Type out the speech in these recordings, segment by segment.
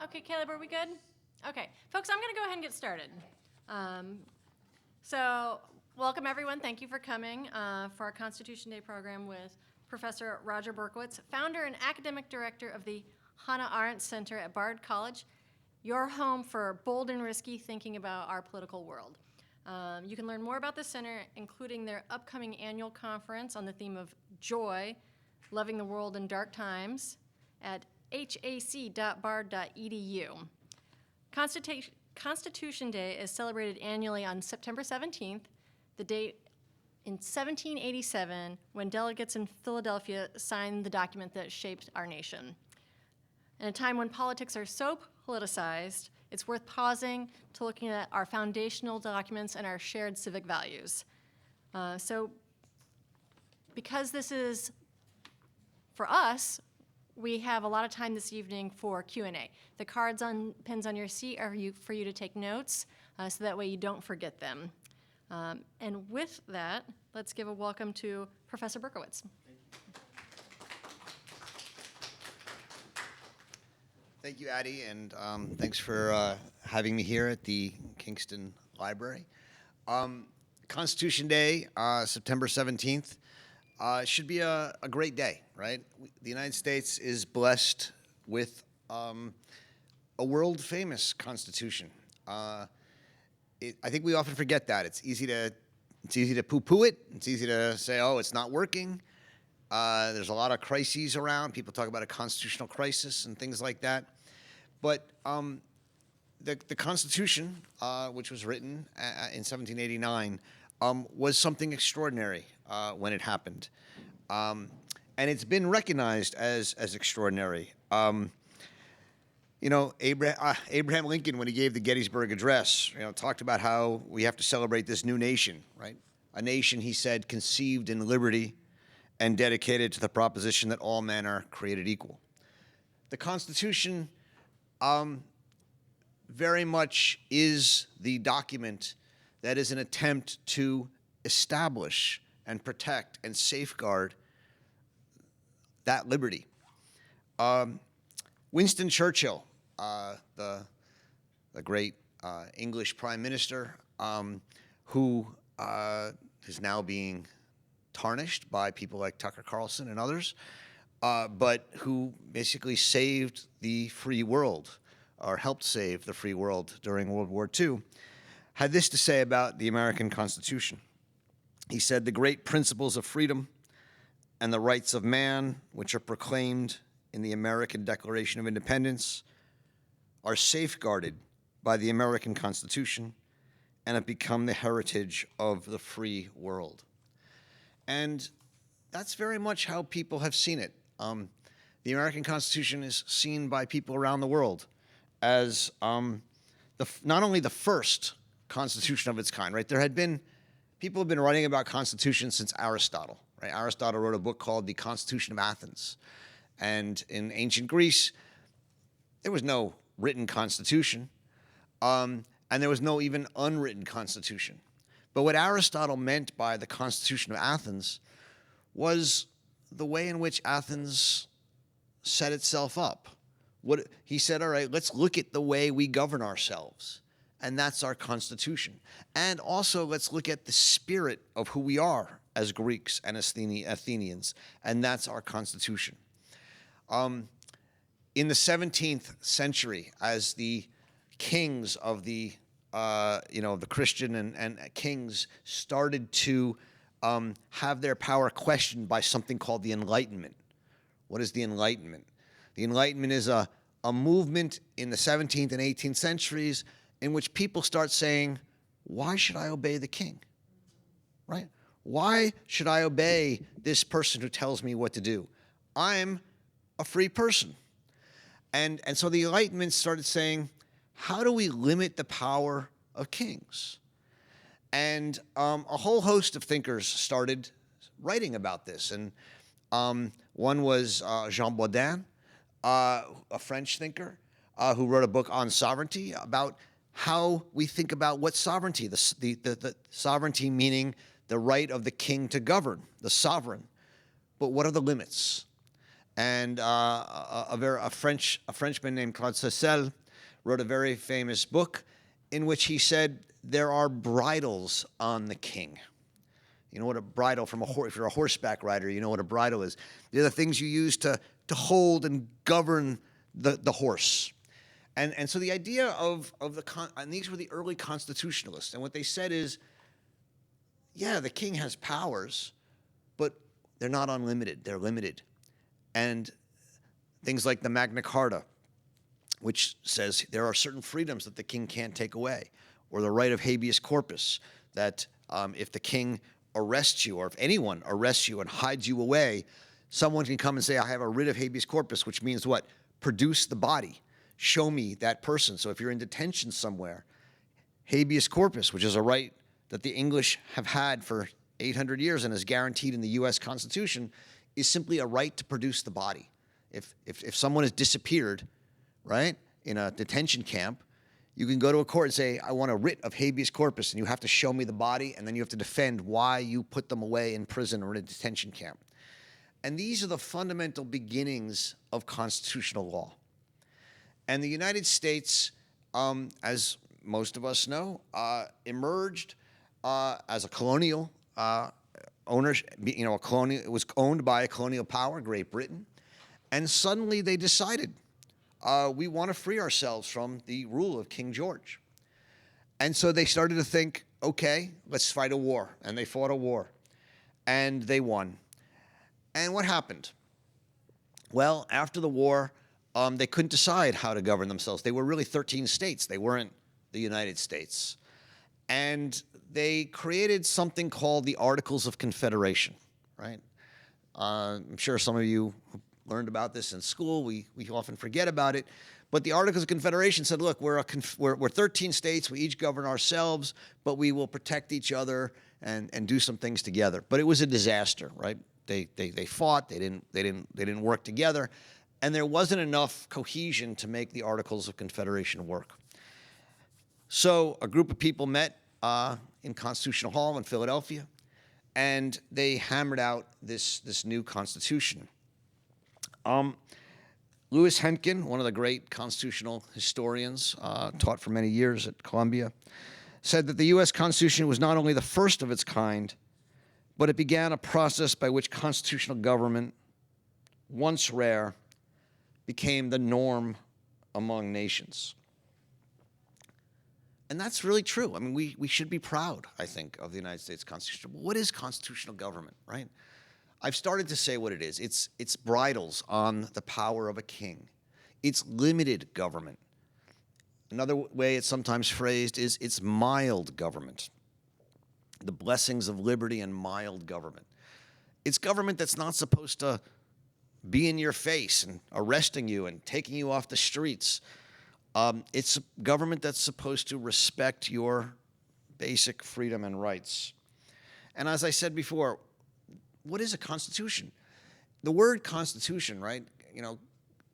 Okay, Caleb, are we good? Okay, folks, I'm going to go ahead and get started. So, welcome everyone. Thank you for coming for our Constitution Day program with Professor Roger Berkowitz, founder and academic director of the Hannah Arendt Center at Bard College, your home for bold and risky thinking about our political world. You can learn more about the center, including their upcoming annual conference on the theme of joy, loving the world in dark times, at hac.bard.edu. Constitution Day is celebrated annually on September 17th, the date in 1787 when delegates in Philadelphia signed the document that shaped our nation. In a time when politics are so politicized, it's worth pausing to looking at our foundational documents and our shared civic values. So because this is, for us, we have a lot of time this evening for Q&A. The cards on pins on your seat are for you to take notes, so that way you don't forget them. And with that, let's give a welcome to Professor Berkowitz. Thank you, Addie, and thanks for having me here at the Kingston Library. Constitution Day, September 17th, should be a great day, right? The United States is blessed with a world-famous Constitution. I think we often forget that. It's easy to poo-poo it. It's easy to say, oh, it's not working. There's a lot of crises around. People talk about a constitutional crisis and things like that. But the Constitution, which was written in 1789, was something extraordinary when it happened. And it's been recognized as extraordinary. Abraham Lincoln, when he gave the Gettysburg Address, talked about how we have to celebrate this new nation, right? A nation, he said, conceived in liberty and dedicated to the proposition that all men are created equal. The Constitution very much is the document that is an attempt to establish and protect and safeguard that liberty. Winston Churchill, the great English Prime Minister, who is now being tarnished by people like Tucker Carlson and others, but who basically saved the free world, or helped save the free world during World War II, had this to say about the American Constitution. He said, "The great principles of freedom and the rights of man, which are proclaimed in the American Declaration of Independence, are safeguarded by the American Constitution and have become the heritage of the free world." And that's very much how people have seen it. The American Constitution is seen by people around the world as not only the first constitution of its kind, right? People have been writing about constitutions since Aristotle, right? Aristotle wrote a book called The Constitution of Athens. And in ancient Greece, there was no written constitution, and there was no even unwritten constitution. But what Aristotle meant by the Constitution of Athens was the way in which Athens set itself up. He said, all right, let's look at the way we govern ourselves, and that's our Constitution. And also, let's look at the spirit of who we are as Greeks and as Athenians, and that's our Constitution. In the 17th century, as the kings of the Christian and kings started to have their power questioned by something called the Enlightenment. What is the Enlightenment? The Enlightenment is a movement in the 17th and 18th centuries in which people start saying, why should I obey the king? Right? Why should I obey this person who tells me what to do? I'm a free person. And so the Enlightenment started saying, how do we limit the power of kings? And a whole host of thinkers started writing about this. And one was Jean Bodin, a French thinker, who wrote a book on sovereignty, about how we think about what sovereignty, the sovereignty meaning the right of the king to govern, the sovereign. But what are the limits? And a Frenchman named Claude Saussel wrote a very famous book in which he said there are bridles on the king. You know what a bridle from a horse, if you're a horseback rider, you know what a bridle is. They're the things you use to hold and govern the horse. And so the idea of and these were the early constitutionalists, and what they said is, yeah, the king has powers, but they're not unlimited, they're limited. And things like the Magna Carta, which says there are certain freedoms that the king can't take away, or the right of habeas corpus, that if the king arrests you, or if anyone arrests you and hides you away, someone can come and say, I have a writ of habeas corpus, which means what? Produce the body. Show me that person. So if you're in detention somewhere, habeas corpus, which is a right that the English have had for 800 years and is guaranteed in the U.S. Constitution, is simply a right to produce the body. If someone has disappeared, right, in a detention camp, you can go to a court and say, I want a writ of habeas corpus, and you have to show me the body, and then you have to defend why you put them away in prison or in a detention camp. And these are the fundamental beginnings of constitutional law. And the United States, as most of us know, emerged as a colonial ownership. You know, it was owned by a colonial power, Great Britain, and suddenly they decided we want to free ourselves from the rule of King George. And so they started to think, okay, let's fight a war. And they fought a war. And they won. And what happened? Well, after the war, they couldn't decide how to govern themselves. They were really 13 states. They weren't the United States. And they created something called the Articles of Confederation, right? I'm sure some of you learned about this in school. We often forget about it. But the Articles of Confederation said, look, we're 13 states. We each govern ourselves, but we will protect each other and do some things together. But it was a disaster, right? They fought. They didn't work together, and there wasn't enough cohesion to make the Articles of Confederation work. So a group of people met in Constitutional Hall in Philadelphia, and they hammered out this new Constitution. Louis Henkin, one of the great constitutional historians, taught for many years at Columbia, said that the U.S. Constitution was not only the first of its kind, but it began a process by which constitutional government, once rare, became the norm among nations. And that's really true. I mean, we should be proud, I think, of the United States Constitution. What is constitutional government, right? I've started to say what it is. It's bridles on the power of a king. It's limited government. Another way it's sometimes phrased is it's mild government. The blessings of liberty and mild government. It's government that's not supposed to be in your face and arresting you and taking you off the streets. It's government that's supposed to respect your basic freedom and rights. And as I said before, what is a constitution? The word constitution, right? You know,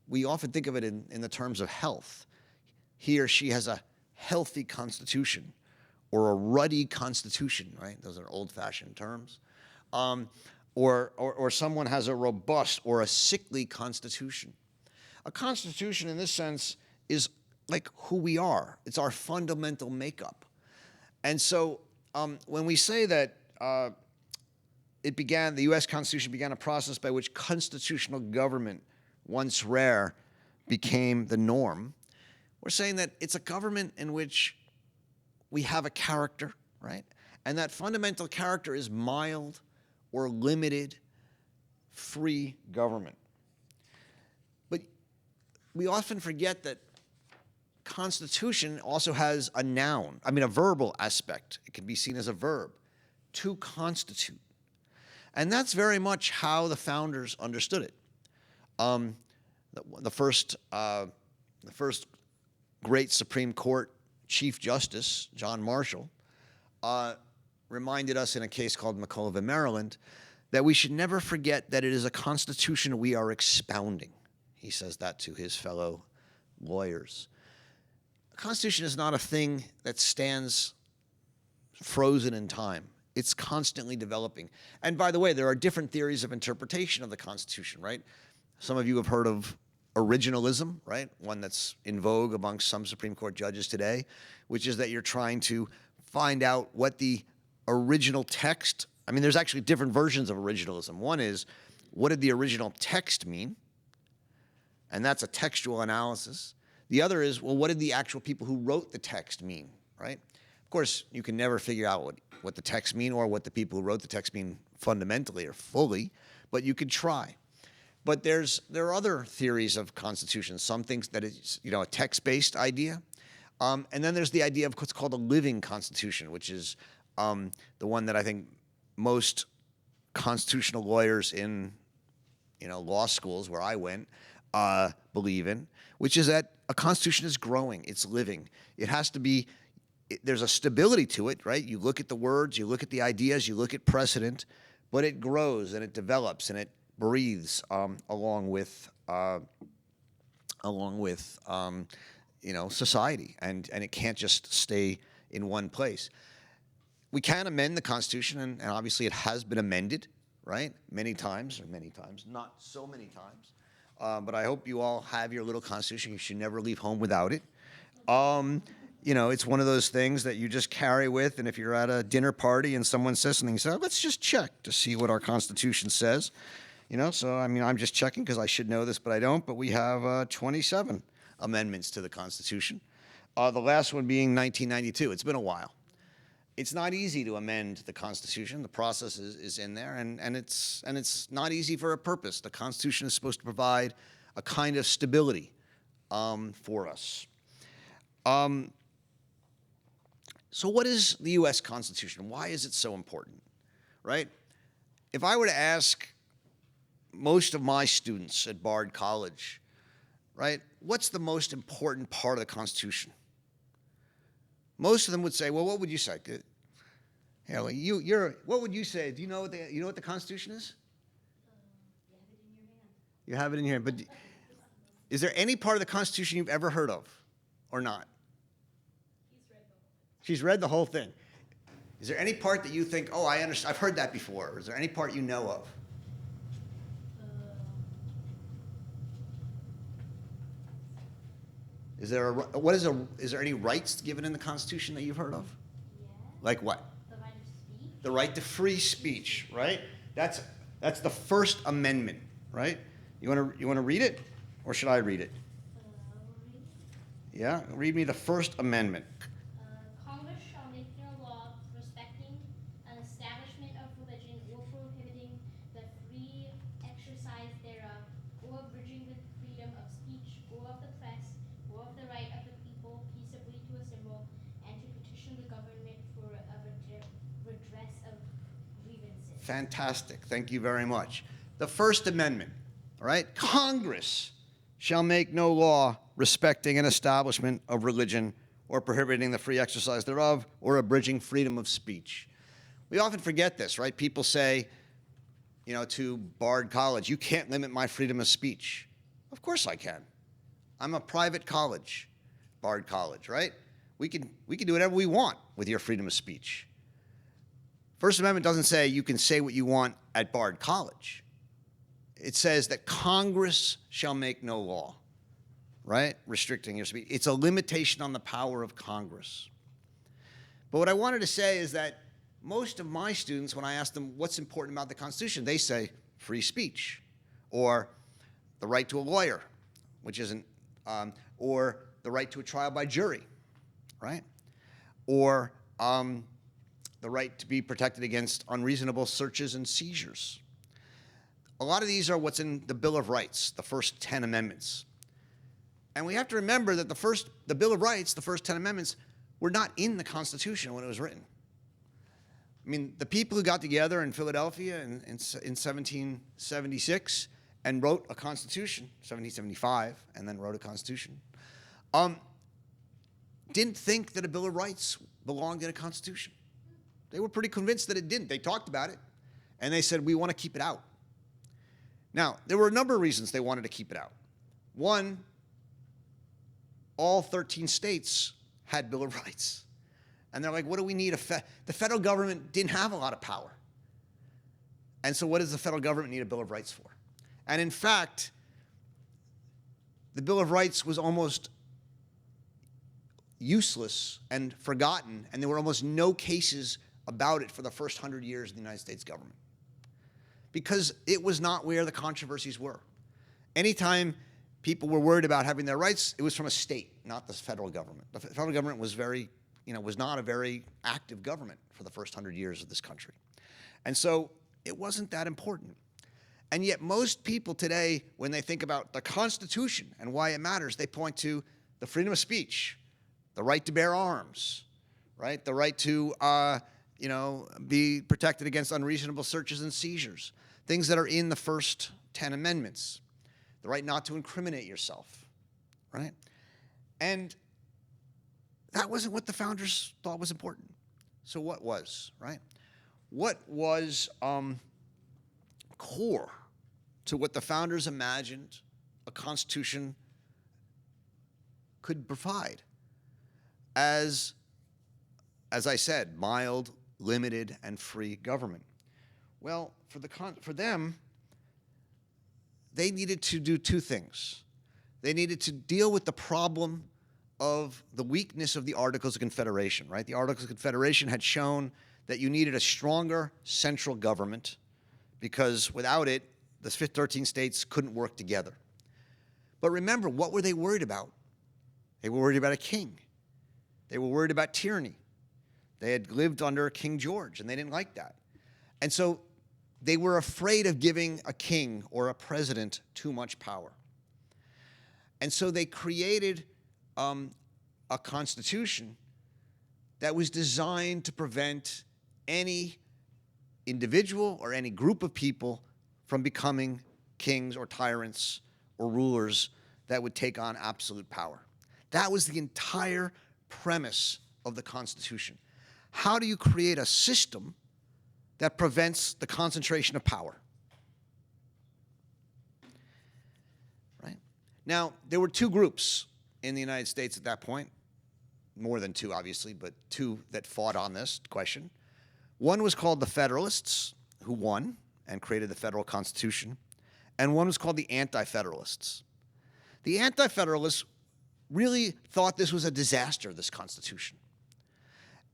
we often think of it in the terms of health. He or she has a healthy constitution or a ruddy constitution, right? Those are old-fashioned terms. Or someone has a robust or a sickly constitution. A constitution in this sense is like who we are. It's our fundamental makeup. And so when we say that the U.S. Constitution began a process by which constitutional government, once rare, became the norm, we're saying that it's a government in which we have a character, right? And that fundamental character is mild or limited, free government. But we often forget that constitution also has a noun, a verbal aspect. It can be seen as a verb, to constitute. And that's very much how the founders understood it. The first great Supreme Court Chief Justice, John Marshall, reminded us in a case called McCulloch v. Maryland that we should never forget that it is a constitution we are expounding. He says that to his fellow lawyers. A constitution is not a thing that stands frozen in time. It's constantly developing. And by the way, there are different theories of interpretation of the Constitution, right? Some of you have heard of originalism, right? One that's in vogue amongst some Supreme Court judges today, which is that you're trying to find out what the original text, I mean, there's actually different versions of originalism. One is, what did the original text mean? And that's a textual analysis. The other is, well, what did the actual people who wrote the text mean, right? Of course, you can never figure out what the text mean or what the people who wrote the text mean fundamentally or fully, but you could try. But there are other theories of constitutions. Some think that it's a text-based idea, and then there's the idea of what's called a living constitution, which is the one that I think most constitutional lawyers in law schools where I went believe in, which is that a constitution is growing, it's living. It has to be. There's a stability to it, right? You look at the words, you look at the ideas, you look at precedent, but it grows and it develops and it breathes along with society, and it can't just stay in one place. We can amend the Constitution, and obviously it has been amended, right? Many times, not so many times. But I hope you all have your little Constitution. You should never leave home without it. It's one of those things that you just carry with, and if you're at a dinner party and someone says something, you say, let's just check to see what our Constitution says. So, I'm just checking because I should know this, but I don't. But we have 27 amendments to the Constitution. The last one being 1992. It's been a while. It's not easy to amend the Constitution. The process is in there, and it's not easy for a purpose. The Constitution is supposed to provide a kind of stability for us. So what is the U.S. Constitution? Why is it so important, right? If I were to ask most of my students at Bard College, right, what's the most important part of the Constitution? Most of them would say, well, what would you say? What would you say? Do you know what the Constitution is? You have it in your hand. But is there any part of the Constitution you've ever heard of or not? She's read the whole thing. Is there any part that you think, oh, I understand, I've heard that before? Or is there any part you know of? Is there any rights given in the Constitution that you've heard of? Yeah. Like what? The right of speech. The right to free speech, right? That's the First Amendment, right? You want to read it, or should I read it? Yeah, read me the First Amendment. Congress shall make no law respecting an establishment of religion or prohibiting the free exercise thereof, or abridging the freedom of speech or of the press, or of the right of the people peaceably to assemble and to petition the government for a redress of grievances. Fantastic. Thank you very much. The First Amendment, all right? Congress shall make no law respecting an establishment of religion or prohibiting the free exercise thereof or abridging freedom of speech. We often forget this, right? People say, to Bard College, you can't limit my freedom of speech. Of course I can. I'm a private college, Bard College, right? We can do whatever we want with your freedom of speech. First Amendment doesn't say you can say what you want at Bard College. It says that Congress shall make no law, right, restricting your speech. It's a limitation on the power of Congress. But what I wanted to say is that most of my students, when I ask them what's important about the Constitution, they say free speech, or the right to a lawyer, which isn't, or the right to a trial by jury, right, or the right to be protected against unreasonable searches and seizures. A lot of these are what's in the Bill of Rights, the first 10 amendments. And we have to remember that the Bill of Rights, the first 10 amendments, were not in the Constitution when it was written. I mean, the people who got together in Philadelphia in 1776 and wrote a Constitution, 1775, and then wrote a Constitution, didn't think that a Bill of Rights belonged in a Constitution. They were pretty convinced that it didn't. They talked about it, and they said, we want to keep it out. Now, there were a number of reasons they wanted to keep it out. One, all 13 states had Bill of Rights. And they're like, what do we need? The federal government didn't have a lot of power. And so what does the federal government need a Bill of Rights for? And in fact, the Bill of Rights was almost useless and forgotten, and there were almost no cases about it for the first 100 years of the United States government, because it was not where the controversies were. Anytime people were worried about having their rights, it was from a state, not the federal government. The federal government was was not a very active government for the first 100 years of this country. And so it wasn't that important. And yet most people today, when they think about the Constitution and why it matters, they point to the freedom of speech, the right to bear arms, right? The right to, be protected against unreasonable searches and seizures, things that are in the first 10 amendments, the right not to incriminate yourself, right? And that wasn't what the founders thought was important. So what was, right? What was core to what the founders imagined a constitution could provide as I said, mild, limited, and free government? Well, for them, they needed to do two things. They needed to deal with the problem of the weakness of the Articles of Confederation, right? The Articles of Confederation had shown that you needed a stronger central government, because without it, the 13 states couldn't work together. But remember, what were they worried about? They were worried about a king. They were worried about tyranny. They had lived under King George, and they didn't like that. And so they were afraid of giving a king or a president too much power. And so they created a constitution that was designed to prevent any individual or any group of people from becoming kings or tyrants or rulers that would take on absolute power. That was the entire premise of the Constitution. How do you create a system that prevents the concentration of power? Right? Now, there were two groups in the United States at that point, more than two, obviously, but two that fought on this question. One was called the Federalists, who won and created the federal Constitution, and one was called the Anti-Federalists. The Anti-Federalists really thought this was a disaster, this Constitution.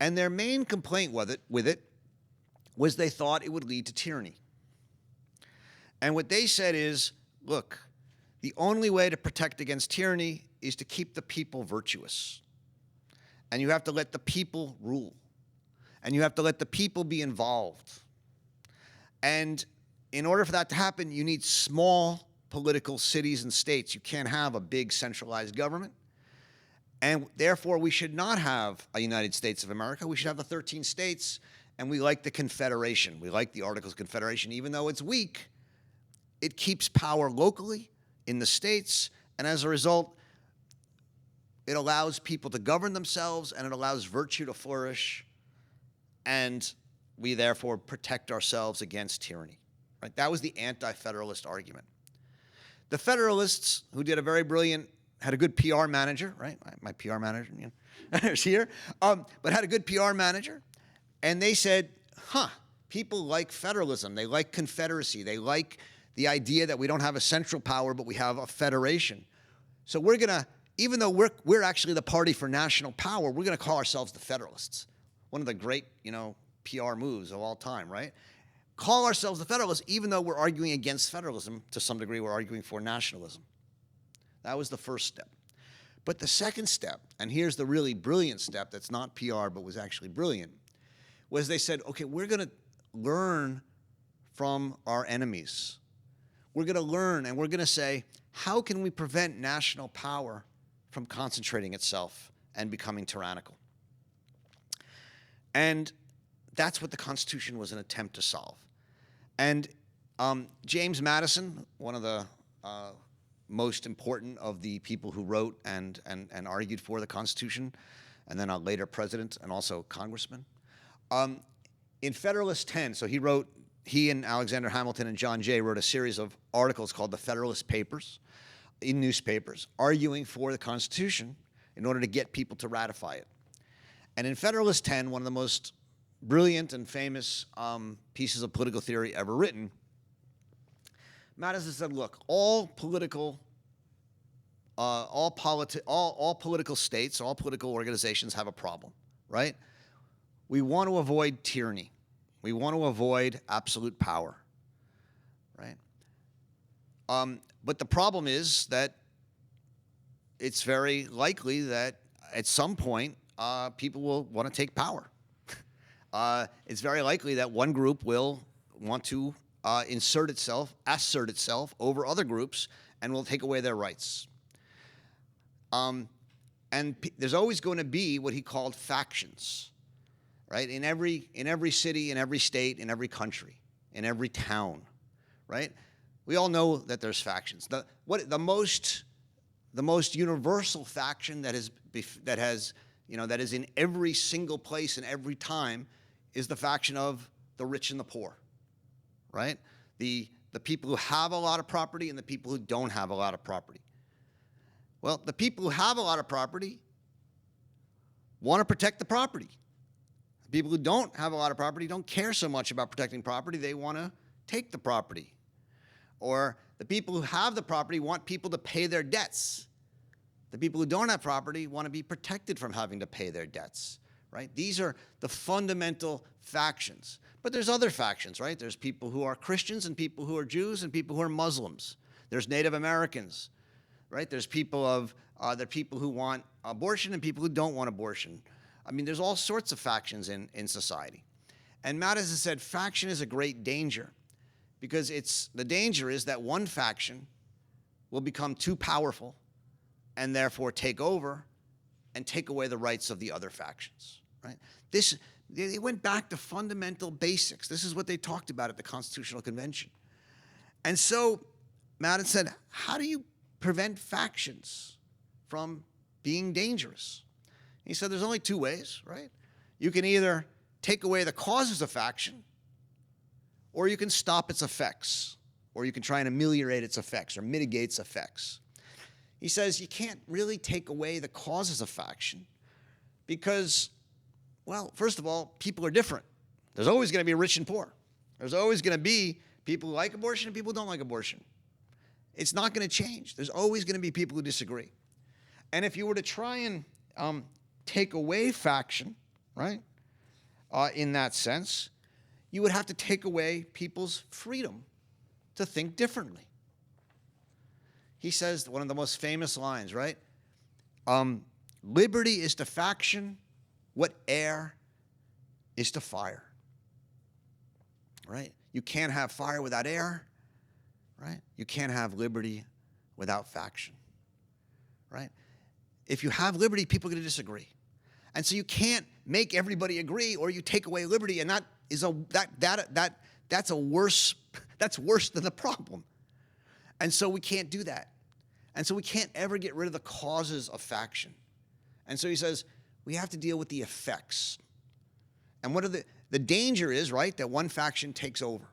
And their main complaint with it was they thought it would lead to tyranny. And what they said is, look, the only way to protect against tyranny is to keep the people virtuous. And you have to let the people rule. And you have to let the people be involved. And in order for that to happen, you need small political cities and states. You can't have a big centralized government. And therefore, we should not have a United States of America. We should have the 13 states, and we like the Confederation. We like the Articles of Confederation. Even though it's weak, it keeps power locally in the states, and as a result, it allows people to govern themselves, and it allows virtue to flourish, and we therefore protect ourselves against tyranny. Right? That was the anti-federalist argument. The Federalists, who did a very brilliant, had a good PR manager, right? My PR manager, is here, but had a good PR manager, and they said, people like federalism, they like confederacy, they like the idea that we don't have a central power, but we have a federation. So we're gonna, even though we're actually the party for national power, we're gonna call ourselves the Federalists. One of the great, PR moves of all time, right? Call ourselves the Federalists, even though we're arguing against federalism. To some degree, we're arguing for nationalism. That was the first step. But the second step, and here's the really brilliant step that's not PR but was actually brilliant, was they said, okay, we're going to learn from our enemies. We're going to learn, and we're going to say, how can we prevent national power from concentrating itself and becoming tyrannical? And that's what the Constitution was an attempt to solve. And James Madison, one of the most important of the people who wrote and argued for the Constitution, and then a later president and also congressman. In Federalist 10, so he and Alexander Hamilton and John Jay wrote a series of articles called the Federalist Papers in newspapers, arguing for the Constitution in order to get people to ratify it. And in Federalist 10, one of the most brilliant and famous pieces of political theory ever written, Madison said, look, all political all political states, all political organizations have a problem, right? We want to avoid tyranny. We want to avoid absolute power, right? But the problem is that it's very likely that at some point people will want to take power. It's very likely that one group will want to assert itself over other groups and will take away their rights. There's always going to be what he called factions, right? In every city, in every state, in every country, in every town, right? We all know that there's factions. The most universal faction that is in every single place and every time is the faction of the rich and the poor, right? The people who have a lot of property and the people who don't have a lot of property. Well, the people who have a lot of property want to protect the property. The people who don't have a lot of property don't care so much about protecting property. They want to take the property. Or the people who have the property want people to pay their debts. The people who don't have property want to be protected from having to pay their debts, right? These are the fundamental factions. But there's other factions, right? There's people who are Christians and people who are Jews and people who are Muslims. There's Native Americans, right? There's people who want abortion and people who don't want abortion. I mean, there's all sorts of factions in society. And Matt has said faction is a great danger because the danger is that one faction will become too powerful and therefore take over and take away the rights of the other factions, right? They went back to fundamental basics. This is what they talked about at the Constitutional Convention. And so Madden said, how do you prevent factions from being dangerous? He said there's only two ways, right? You can either take away the causes of faction, or you can stop its effects, or you can try and ameliorate its effects or mitigate its effects. He says you can't really take away the causes of faction because, well, first of all, people are different. There's always going to be rich and poor. There's always going to be people who like abortion and people who don't like abortion. It's not going to change. There's always going to be people who disagree. And if you were to try and take away faction, right, in that sense, you would have to take away people's freedom to think differently. He says one of the most famous lines, right? Liberty is to faction what air is to fire, right? You can't have fire without air, right? You can't have liberty without faction, right? If you have liberty, people are going to disagree. And so you can't make everybody agree or you take away liberty, and that's worse than the problem. And so we can't do that. And so we can't ever get rid of the causes of faction. And so he says, we have to deal with the effects. And what are the danger is, right, that one faction takes over.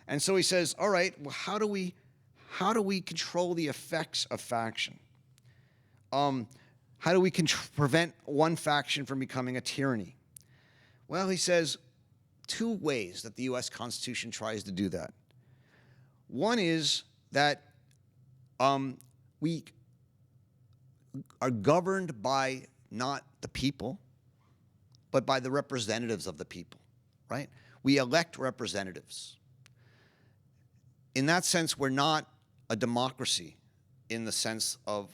And so he says, all right, well, how do we control the effects of faction? How do we prevent one faction from becoming a tyranny? Well, he says two ways that the U.S. Constitution tries to do that. One is that we are governed by not the people, but by the representatives of the people, right? We elect representatives. In that sense, we're not a democracy in the sense of,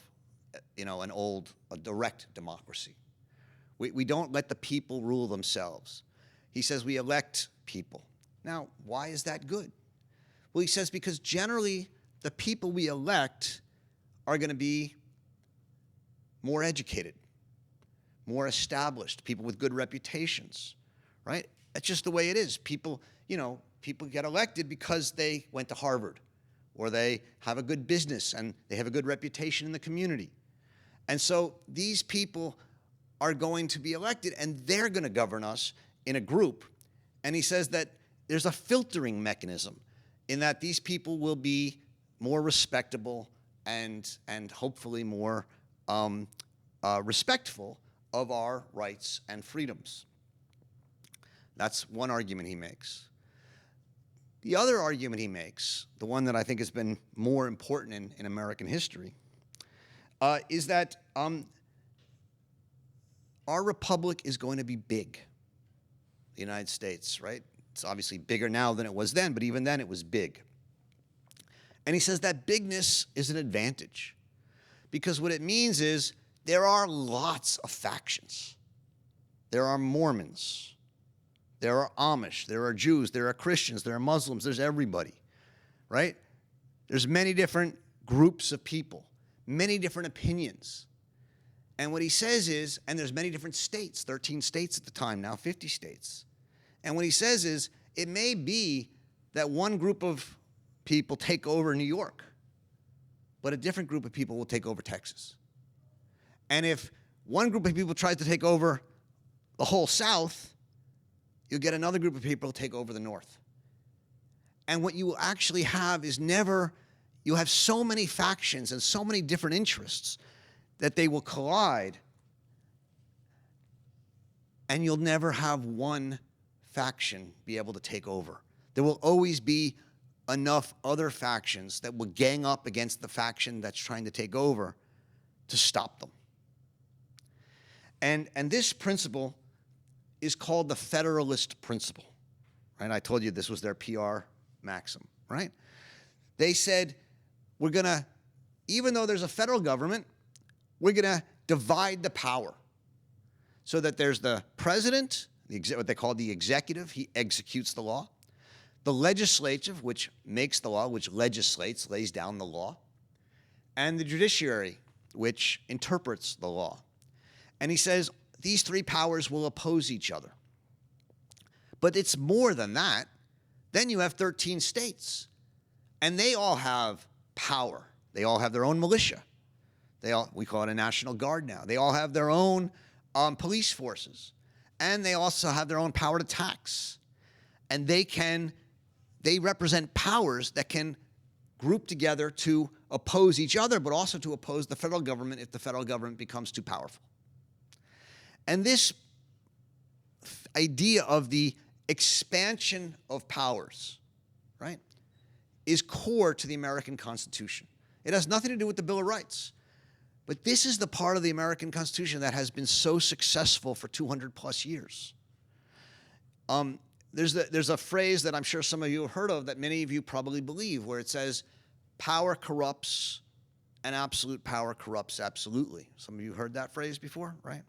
a direct democracy. We don't let the people rule themselves. He says we elect people. Now, why is that good? Well, he says because generally the people we elect are going to be more educated, more established, people with good reputations, right? That's just the way it is. People get elected because they went to Harvard or they have a good business and they have a good reputation in the community. And so these people are going to be elected and they're going to govern us in a group. And he says that there's a filtering mechanism in that these people will be more respectable and hopefully more respectful of our rights and freedoms. That's one argument he makes. The other argument he makes, the one that I think has been more important in American history, is that our republic is going to be big. The United States, right? It's obviously bigger now than it was then, but even then it was big. And he says that bigness is an advantage because what it means is there are lots of factions. There are Mormons. There are Amish. There are Jews. There are Christians. There are Muslims. There's everybody, right? There's many different groups of people, many different opinions. And what he says is, and there's many different states, 13 states at the time, now 50 states. And what he says is, it may be that one group of people take over New York, but a different group of people will take over Texas. And if one group of people tries to take over the whole South, you'll get another group of people take over the North. And what you will actually have is you'll have so many factions and so many different interests that they will collide, and you'll never have one faction be able to take over. There will always be enough other factions that will gang up against the faction that's trying to take over to stop them. And this principle is called the Federalist Principle, right? I told you this was their PR maxim, right? They said, we're going to, even though there's a federal government, we're going to divide the power so that there's the president, what they call the executive, he executes the law, the legislative, which makes the law, which legislates, lays down the law, and the judiciary, which interprets the law. And he says these three powers will oppose each other. But it's more than that. Then you have 13 states, and they all have power. They all have their own militia. We call it a National Guard now. They all have their own police forces, and they also have their own power to tax. And they represent powers that can group together to oppose each other, but also to oppose the federal government if the federal government becomes too powerful. And this idea of the expansion of powers, right, is core to the American Constitution. It has nothing to do with the Bill of Rights. But this is the part of the American Constitution that has been so successful for 200 plus years. There's a phrase that I'm sure some of you have heard of that many of you probably believe, where it says, power corrupts and absolute power corrupts absolutely. Some of you heard that phrase before, right?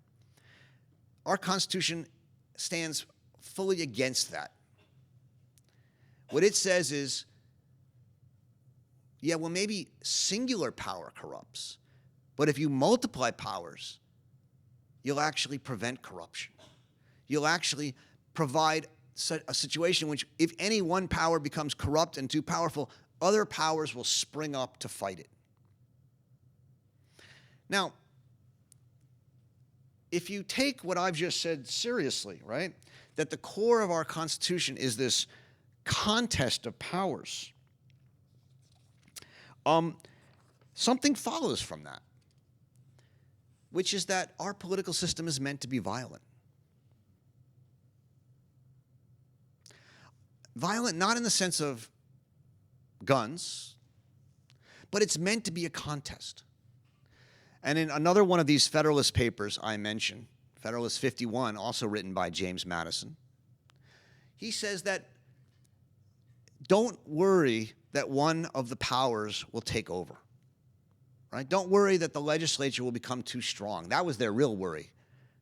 Our Constitution stands fully against that. What it says is, yeah, well, maybe singular power corrupts, but if you multiply powers, you'll actually prevent corruption. You'll actually provide a situation in which if any one power becomes corrupt and too powerful, other powers will spring up to fight it. Now, if you take what I've just said seriously, right, that the core of our Constitution is this contest of powers, something follows from that, which is that our political system is meant to be violent. Violent not in the sense of guns, but it's meant to be a contest. And in another one of these Federalist papers I mentioned, Federalist 51, also written by James Madison, he says that don't worry that one of the powers will take over, right? Don't worry that the legislature will become too strong. That was their real worry,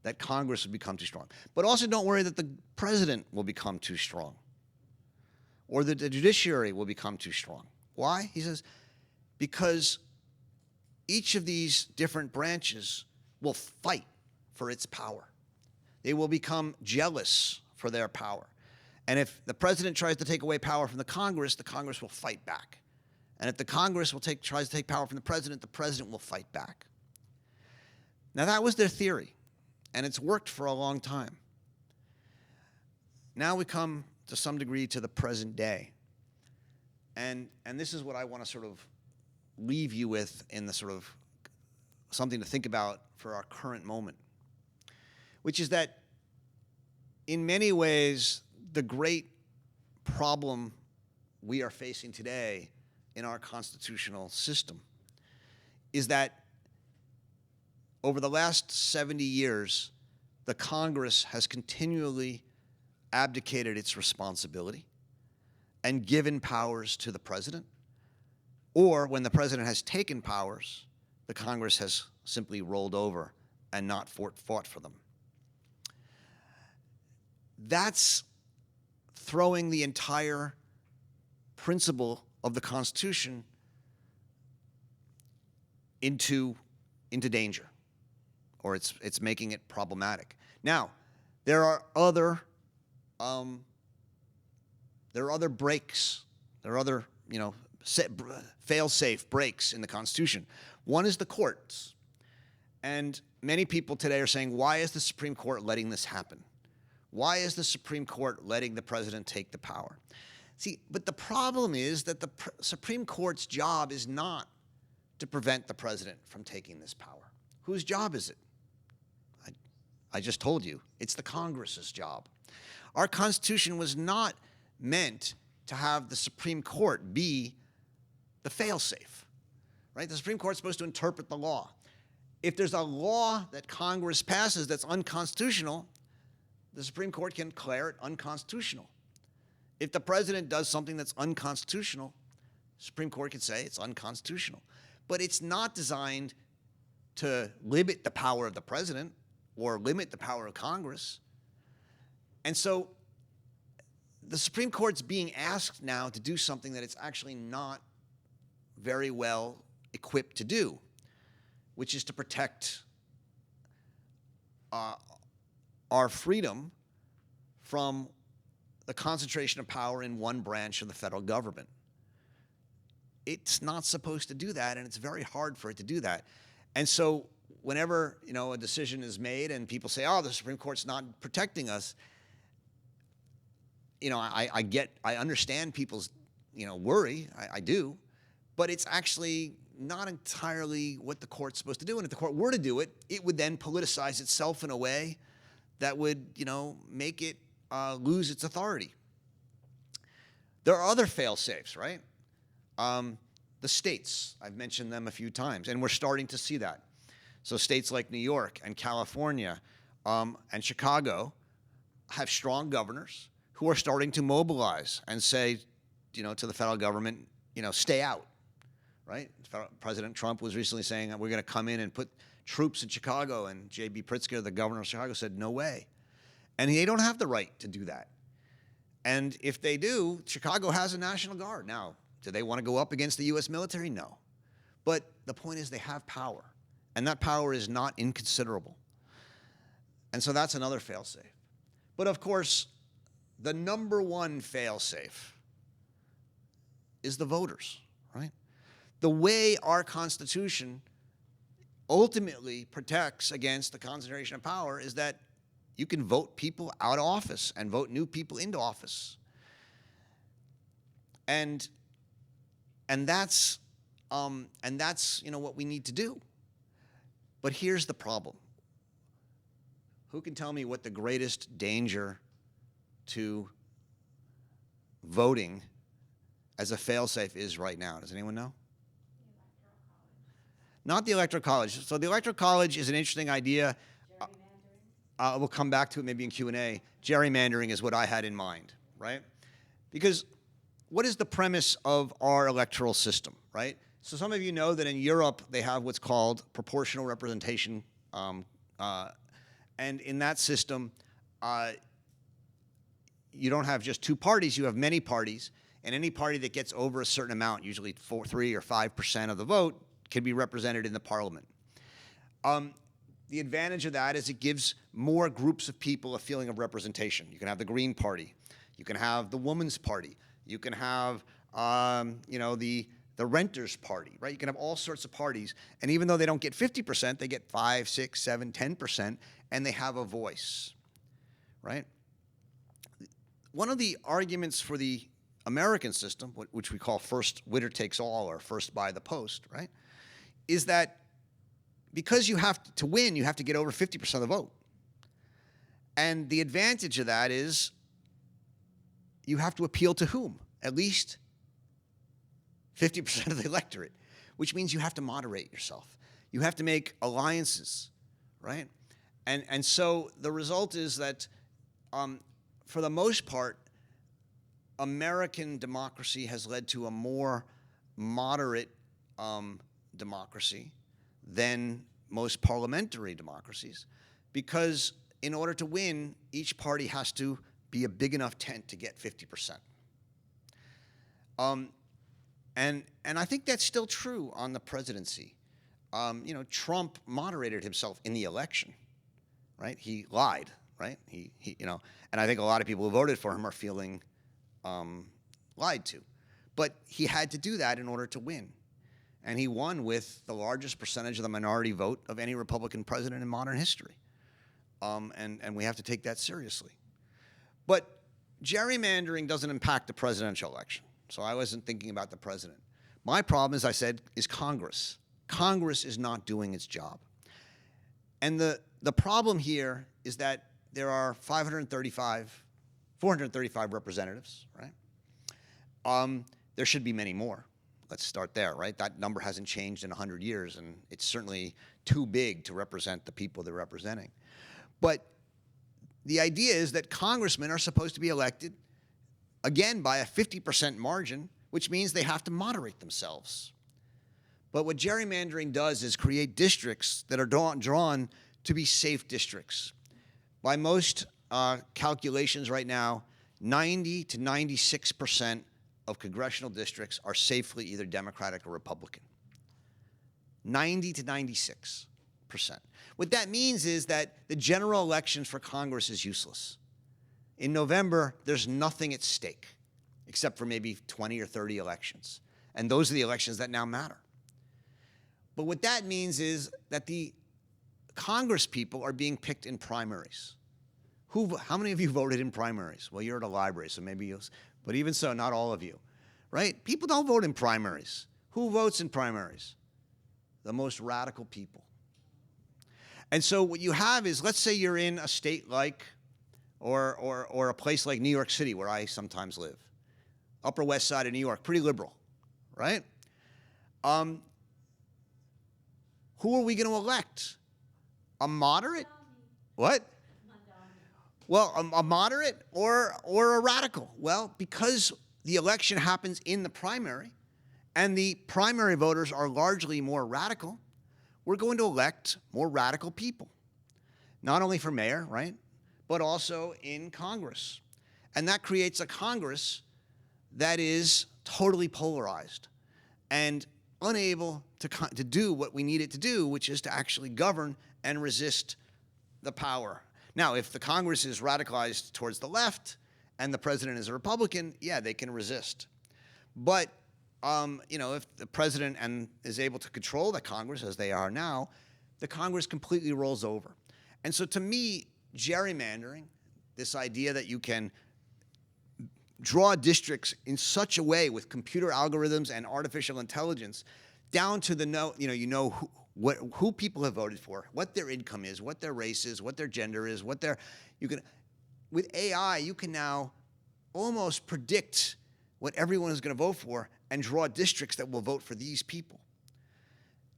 that Congress would become too strong. But also don't worry that the president will become too strong or that the judiciary will become too strong. Why? He says, because each of these different branches will fight for its power. They will become jealous for their power. And if the president tries to take away power from the Congress will fight back. And if the Congress tries to take power from the president will fight back. Now that was their theory, and it's worked for a long time. Now we come to some degree to the present day. And this is what I want to sort of leave you with in the sort of something to think about for our current moment, which is that in many ways, the great problem we are facing today in our constitutional system is that over the last 70 years, the Congress has continually abdicated its responsibility and given powers to the president, or when the president has taken powers, the Congress has simply rolled over and not fought for them. That's throwing the entire principle of the Constitution into danger, or it's making it problematic. Now, there are other breaks. There are other, fail-safe breaks in the Constitution. One is the courts. And many people today are saying, why is the Supreme Court letting this happen? Why is the Supreme Court letting the president take the power? See, but the problem is that the Supreme Court's job is not to prevent the president from taking this power. Whose job is it? I just told you, it's the Congress's job. Our Constitution was not meant to have the Supreme Court be the fail-safe, right? The Supreme Court's supposed to interpret the law. If there's a law that Congress passes that's unconstitutional, the Supreme Court can declare it unconstitutional. If the president does something that's unconstitutional, the Supreme Court can say it's unconstitutional. But it's not designed to limit the power of the president or limit the power of Congress. And so the Supreme Court's being asked now to do something that it's actually not very well equipped to do, which is to protect our freedom from the concentration of power in one branch of the federal government. It's not supposed to do that, and it's very hard for it to do that. And so whenever, a decision is made and people say, oh, the Supreme Court's not protecting us, I understand people's, worry. I do. But it's actually not entirely what the court's supposed to do. And if the court were to do it, it would then politicize itself in a way that would, make it lose its authority. There are other fail-safes, right? The states, I've mentioned them a few times, and we're starting to see that. So states like New York and California and Chicago have strong governors who are starting to mobilize and say, to the federal government, stay out, right? President Trump was recently saying that we're going to come in and put troops in Chicago, and J.B. Pritzker, the governor of Chicago, said, no way. And they don't have the right to do that. And if they do, Chicago has a National Guard. Now, do they want to go up against the U.S. military? No. But the point is they have power, and that power is not inconsiderable. And so that's another fail-safe. But of course, the number one fail-safe is the voters, right? The way our Constitution ultimately protects against the concentration of power is that you can vote people out of office and vote new people into office. And that's what we need to do. But here's the problem. Who can tell me what the greatest danger to voting as a fail-safe is right now? Does anyone know? Not the Electoral College. So the Electoral College is an interesting idea. We'll come back to it maybe in Q&A. Gerrymandering is what I had in mind, right? Because what is the premise of our electoral system, right? So some of you know that in Europe they have what's called proportional representation. And in that system, you don't have just two parties, you have many parties. And any party that gets over a certain amount, usually 3 or 5% of the vote, can be represented in the parliament. The advantage of that is it gives more groups of people a feeling of representation. You can have the Green Party. You can have the Woman's Party. You can have, the Renters Party, right? You can have all sorts of parties. And even though they don't get 50%, they get 5, 6, 7, 10%, and they have a voice, right? One of the arguments for the American system, which we call first winner takes all or first by the post, right, is that because you have to win, you have to get over 50% of the vote. And the advantage of that is you have to appeal to whom? At least 50% of the electorate, which means you have to moderate yourself. You have to make alliances, right? And so the result is that, for the most part, American democracy has led to a more moderate democracy than most parliamentary democracies, because in order to win, each party has to be a big enough tent to get 50%. And I think that's still true on the presidency. Trump moderated himself in the election, right? He lied, right? He and I think a lot of people who voted for him are feeling lied to. But he had to do that in order to win. And he won with the largest percentage of the minority vote of any Republican president in modern history. And we have to take that seriously. But gerrymandering doesn't impact the presidential election. So I wasn't thinking about the president. My problem, as I said, is Congress. Congress is not doing its job. And the problem here is that there are 435 representatives, right? There should be many more. Let's start there, right? That number hasn't changed in 100 years, and it's certainly too big to represent the people they're representing. But the idea is that congressmen are supposed to be elected, again, by a 50% margin, which means they have to moderate themselves. But what gerrymandering does is create districts that are drawn to be safe districts. By most calculations right now, 90 to 96% of congressional districts are safely either Democratic or Republican. 90 to 96%. What that means is that the general election for Congress is useless. In November, there's nothing at stake except for maybe 20 or 30 elections. And those are the elections that now matter. But what that means is that the Congress people are being picked in primaries. How many of you voted in primaries? Well, you're at a library, so maybe you'll, but even so, not all of you, right? People don't vote in primaries. Who votes in primaries? The most radical people. And so what you have is, let's say you're in a state like, or a place like New York City, where I sometimes live. Upper West Side of New York, pretty liberal, right? Who are we going to elect? A moderate? What? Well, a moderate or a radical? Well, because the election happens in the primary, and the primary voters are largely more radical, we're going to elect more radical people. Not only for mayor, right, but also in Congress. And that creates a Congress that is totally polarized and unable to do what we need it to do, which is to actually govern and resist the power. Now, if the Congress is radicalized towards the left and the president is a Republican, yeah, they can resist. But if the president is able to control the Congress, as they are now, the Congress completely rolls over. And so to me, gerrymandering, this idea that you can draw districts in such a way with computer algorithms and artificial intelligence down to who people have voted for, what their income is, what their race is, what their gender is, with AI, you can now almost predict what everyone is going to vote for and draw districts that will vote for these people.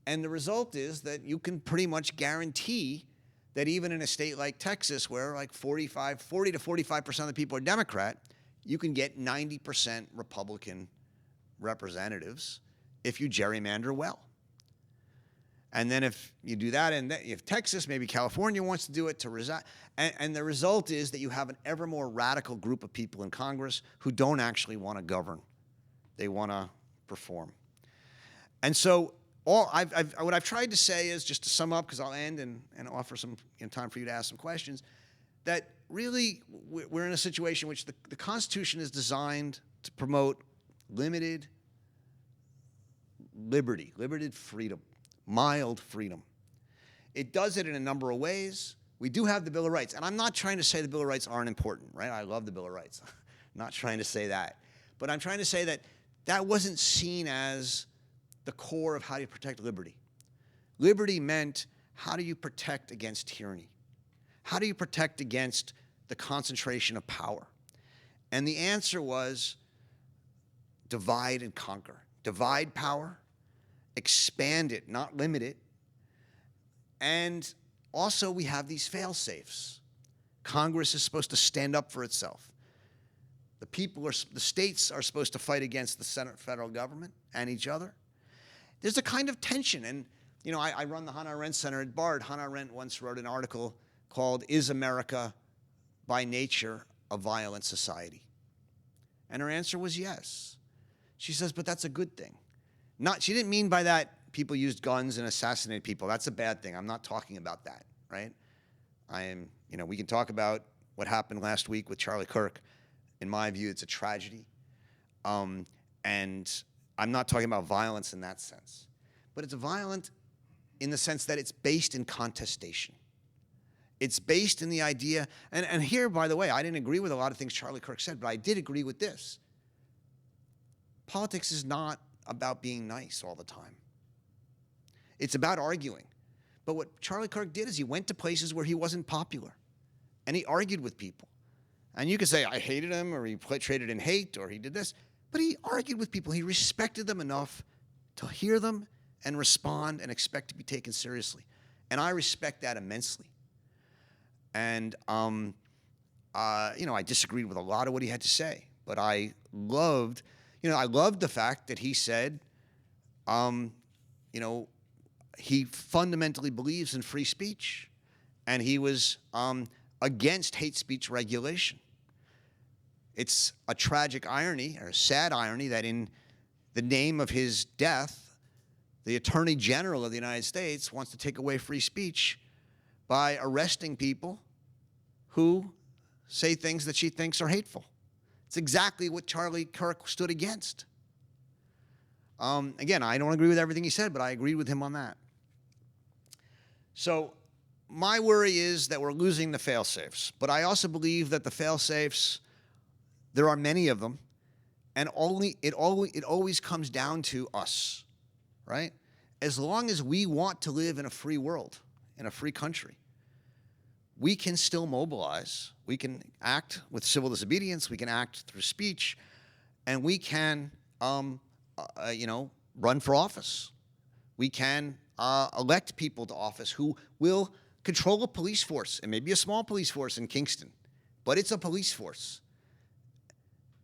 And the result is that you can pretty much guarantee that even in a state like Texas, where like 40 to 45% of the people are Democrat, you can get 90% Republican representatives if you gerrymander well. And then if you do that, and if Texas, maybe California wants to do it to reside, and the result is that you have an ever more radical group of people in Congress who don't actually want to govern. They want to perform. And so what I've tried to say is, just to sum up, because I'll end and offer some time for you to ask some questions, that really we're in a situation in which the Constitution is designed to promote limited liberty, limited freedom, mild freedom. It does it in a number of ways. We do have the Bill of Rights, and I'm not trying to say the Bill of Rights aren't important, right? I love the Bill of Rights. I'm not trying to say that. But I'm trying to say that that wasn't seen as the core of how you protect liberty. Liberty meant, how do you protect against tyranny? How do you protect against the concentration of power? And the answer was divide and conquer. Divide power, expand it, not limit it, And also we have these fail-safes. Congress is supposed to stand up for itself. The states are supposed to fight against the federal government and each other. There's a kind of tension. And, you know, I run the Hannah Arendt Center at Bard. Hannah Arendt once wrote an article called "Is America by Nature a Violent Society?" And her answer was yes. She says, but that's a good thing. She didn't mean by that people used guns and assassinated people. That's a bad thing. I'm not talking about that, right? We can talk about what happened last week with Charlie Kirk. In my view, it's a tragedy. And I'm not talking about violence in that sense. But it's violent in the sense that it's based in contestation. It's based in the idea, and here, by the way, I didn't agree with a lot of things Charlie Kirk said, but I did agree with this. Politics is not about being nice all the time. It's about arguing. But what Charlie Kirk did is he went to places where he wasn't popular, and he argued with people. And you could say, I hated him, or he traded in hate, or he did this. But he argued with people. He respected them enough to hear them and respond and expect to be taken seriously. And I respect that immensely. And, I disagreed with a lot of what he had to say. But I loved the fact that he said, he fundamentally believes in free speech. And he was against hate speech regulation. It's a tragic irony, or a sad irony, that in the name of his death, the Attorney General of the United States wants to take away free speech by arresting people who say things that she thinks are hateful. It's exactly what Charlie Kirk stood against. Again, I don't agree with everything he said, but I agreed with him on that. So my worry is that we're losing the fail-safes. But I also believe that the fail-safes, there are many of them, and it always comes down to us, right? As long as we want to live in a free world, in a free country, we can still mobilize. We can act with civil disobedience. We can act through speech, and we can, run for office. We can elect people to office who will control a police force. It may be a small police force in Kingston, but it's a police force.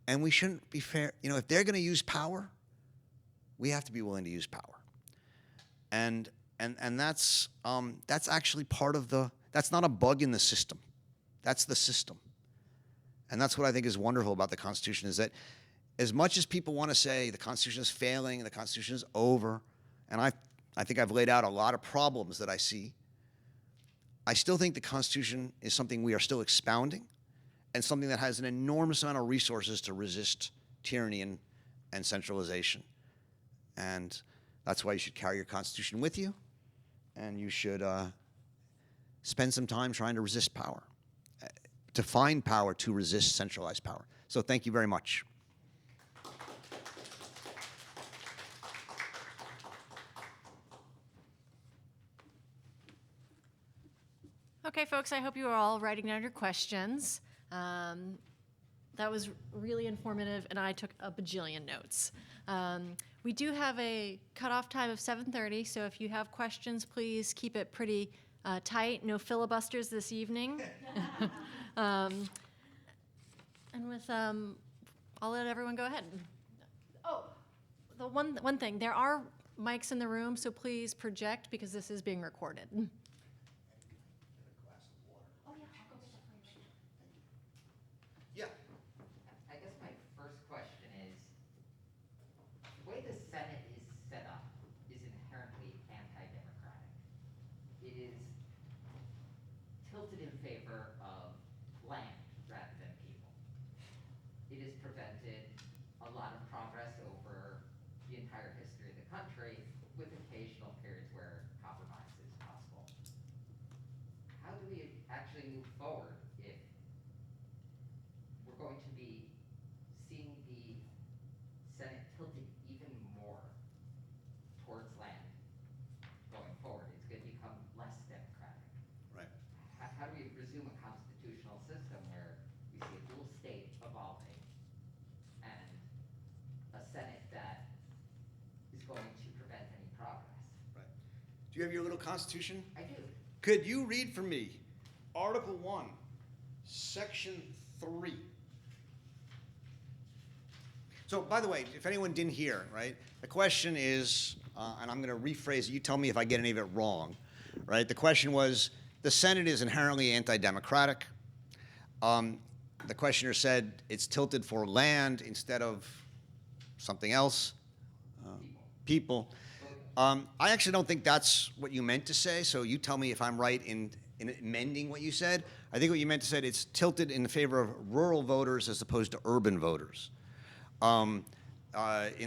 And we shouldn't be fair. If they're going to use power, we have to be willing to use power. And that's actually part of that's not a bug in the system. That's the system. And that's what I think is wonderful about the Constitution, is that as much as people want to say the Constitution is failing, the Constitution is over, and I think I've laid out a lot of problems that I see, I still think the Constitution is something we are still expounding, and something that has an enormous amount of resources to resist tyranny and centralization. And that's why you should carry your Constitution with you, and you should spend some time trying to resist power, to find power to resist centralized power. So thank you very much. Okay, folks, I hope you are all writing down your questions. That was really informative, and I took a bajillion notes. We do have a cutoff time of 7:30, so if you have questions, please keep it pretty tight. No filibusters this evening. And with, I'll let everyone go ahead. Oh, the one thing, there are mics in the room, so please project, because this is being recorded. I guess my first question is, the way the Senate is set up is inherently anti-democratic. It is tilted in favor of land rather than people. It has prevented a lot of progress over the entire history of the country, with occasional periods where compromise is possible. How do we actually move forward if we're going to be seeing the Senate tilted even more towards land going forward? It's going to become less democratic. Right. How do we resume a constitutional system where we see a dual state evolving and a Senate that is going to prevent any progress? Right. Do you have your little Constitution? I do. Could you read for me Article 1, Section 3? So, by the way, if anyone didn't hear, right, the question is, and I'm going to rephrase it, you tell me if I get any of it wrong, right? The question was, the Senate is inherently anti-democratic. The questioner said it's tilted for land instead of something else, people. I actually don't think that's what you meant to say, so you tell me if I'm right in amending what you said. I think what you meant to say, it's tilted in favor of rural voters as opposed to urban voters. In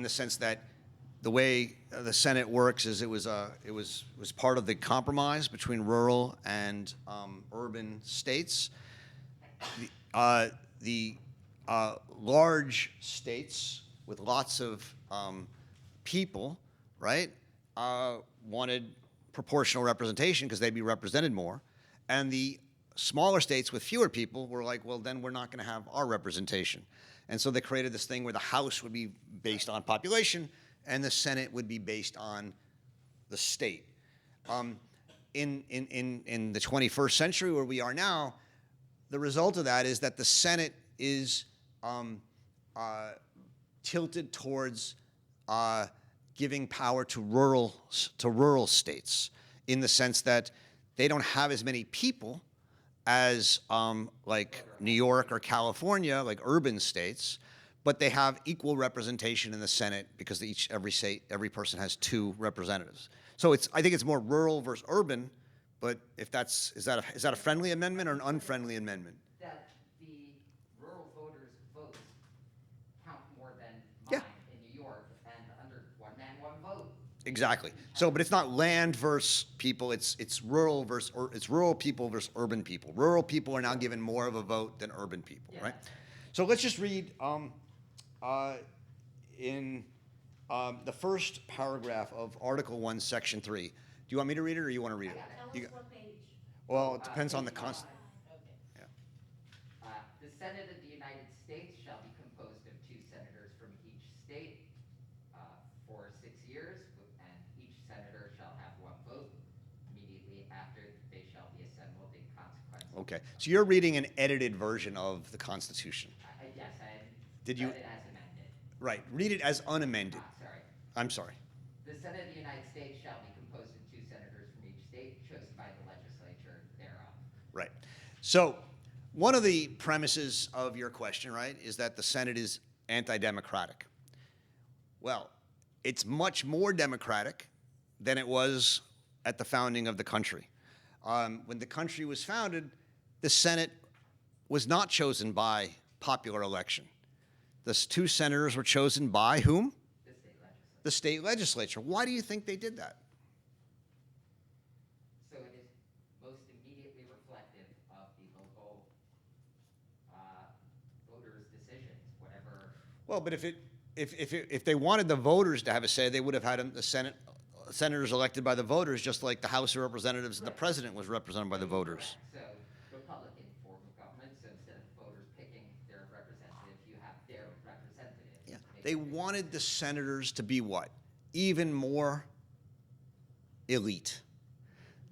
the sense that the way the Senate works is it was part of the compromise between rural and urban states. The large states with lots of people, right, wanted proportional representation because they'd be represented more, and the smaller states with fewer people were like, well, then we're not going to have our representation. And so they created this thing where the House would be based on population and the Senate would be based on the state. In the 21st century, where we are now, the result of that is that the Senate is tilted towards giving power to rural states, in the sense that they don't have as many people as like New York or California, like urban states, but they have equal representation in the Senate because every person has 2 representatives. So I think it's more rural versus urban, but if is that a friendly amendment or an unfriendly amendment? That the rural voters' votes count more than Yeah. mine in New York, and under one man, one vote. Exactly. So, but it's not land versus people. It's rural people versus urban people. Rural people are now given more of a vote than urban people, Yeah. right? So let's just read in the first paragraph of Article 1, Section 3. Do you want me to read it, or you want to read it? Tell us what page. Well, it depends on the Page const. 5. Okay. Yeah. The Senate of the United States shall be composed of 2 senators from each state for 6 years, and each senator shall have 1 vote. Immediately after, they shall be assembled in consequence. Okay. So you're reading an edited version of the Constitution. Yes, I Did you- read it as amended. Right. Read it as unamended. Sorry. I'm sorry. The Senate of the United States shall be composed of 2 senators from each state, chosen by the legislature thereof. Right. So one of the premises of your question, right, is that the Senate is anti-democratic. Well, it's much more democratic than it was at the founding of the country. When the country was founded, the Senate was not chosen by popular election. The 2 senators were chosen by whom? The state legislature. The state legislature. Why do you think they did that? So it is most immediately reflective of the local voters' decisions, whatever. Well, but if they wanted the voters to have a say, they would have had the senators elected by the voters, just like the House of Representatives and the president was represented by the voters. Correct. So Republican form of government, so instead of voters picking their representative, you have their representative. Yeah. They wanted the senators to be what? Even more elite.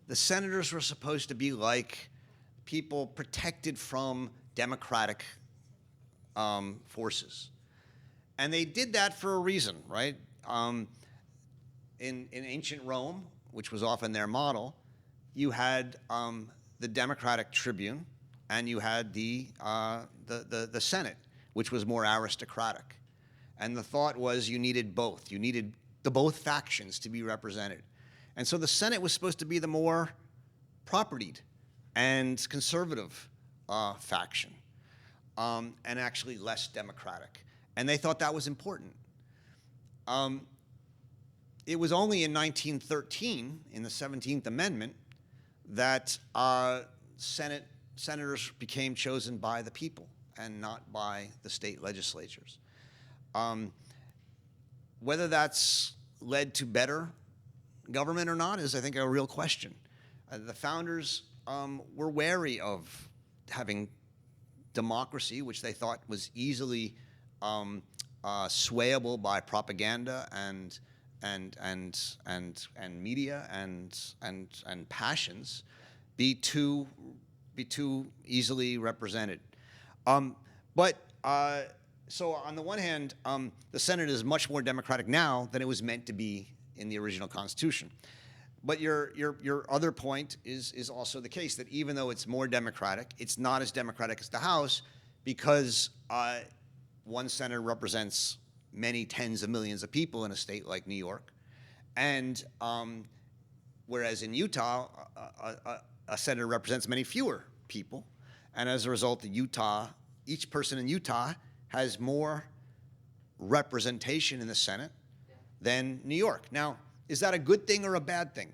The senators were supposed to be like people protected from democratic forces. And they did that for a reason, right? In ancient Rome, which was often their model, you had the democratic tribune, and you had the Senate, which was more aristocratic. And the thought was you needed both. You needed both factions to be represented. And so the Senate was supposed to be the more propertied and conservative faction, and actually less democratic. And they thought that was important. It was only in 1913, in the 17th Amendment, that senators became chosen by the people and not by the state legislatures. Whether that's led to better government or not is, I think, a real question. The founders were wary of having democracy, which they thought was easily swayable by propaganda and media and passions, be too easily represented. So on the one hand, the Senate is much more democratic now than it was meant to be in the original Constitution. But your other point is also the case, that even though it's more democratic, it's not as democratic as the House, because one senator represents many tens of millions of people in a state like New York, and whereas in Utah, a senator represents many fewer people, and as a result, each person in Utah has more representation in the Senate than New York. Now, is that a good thing or a bad thing?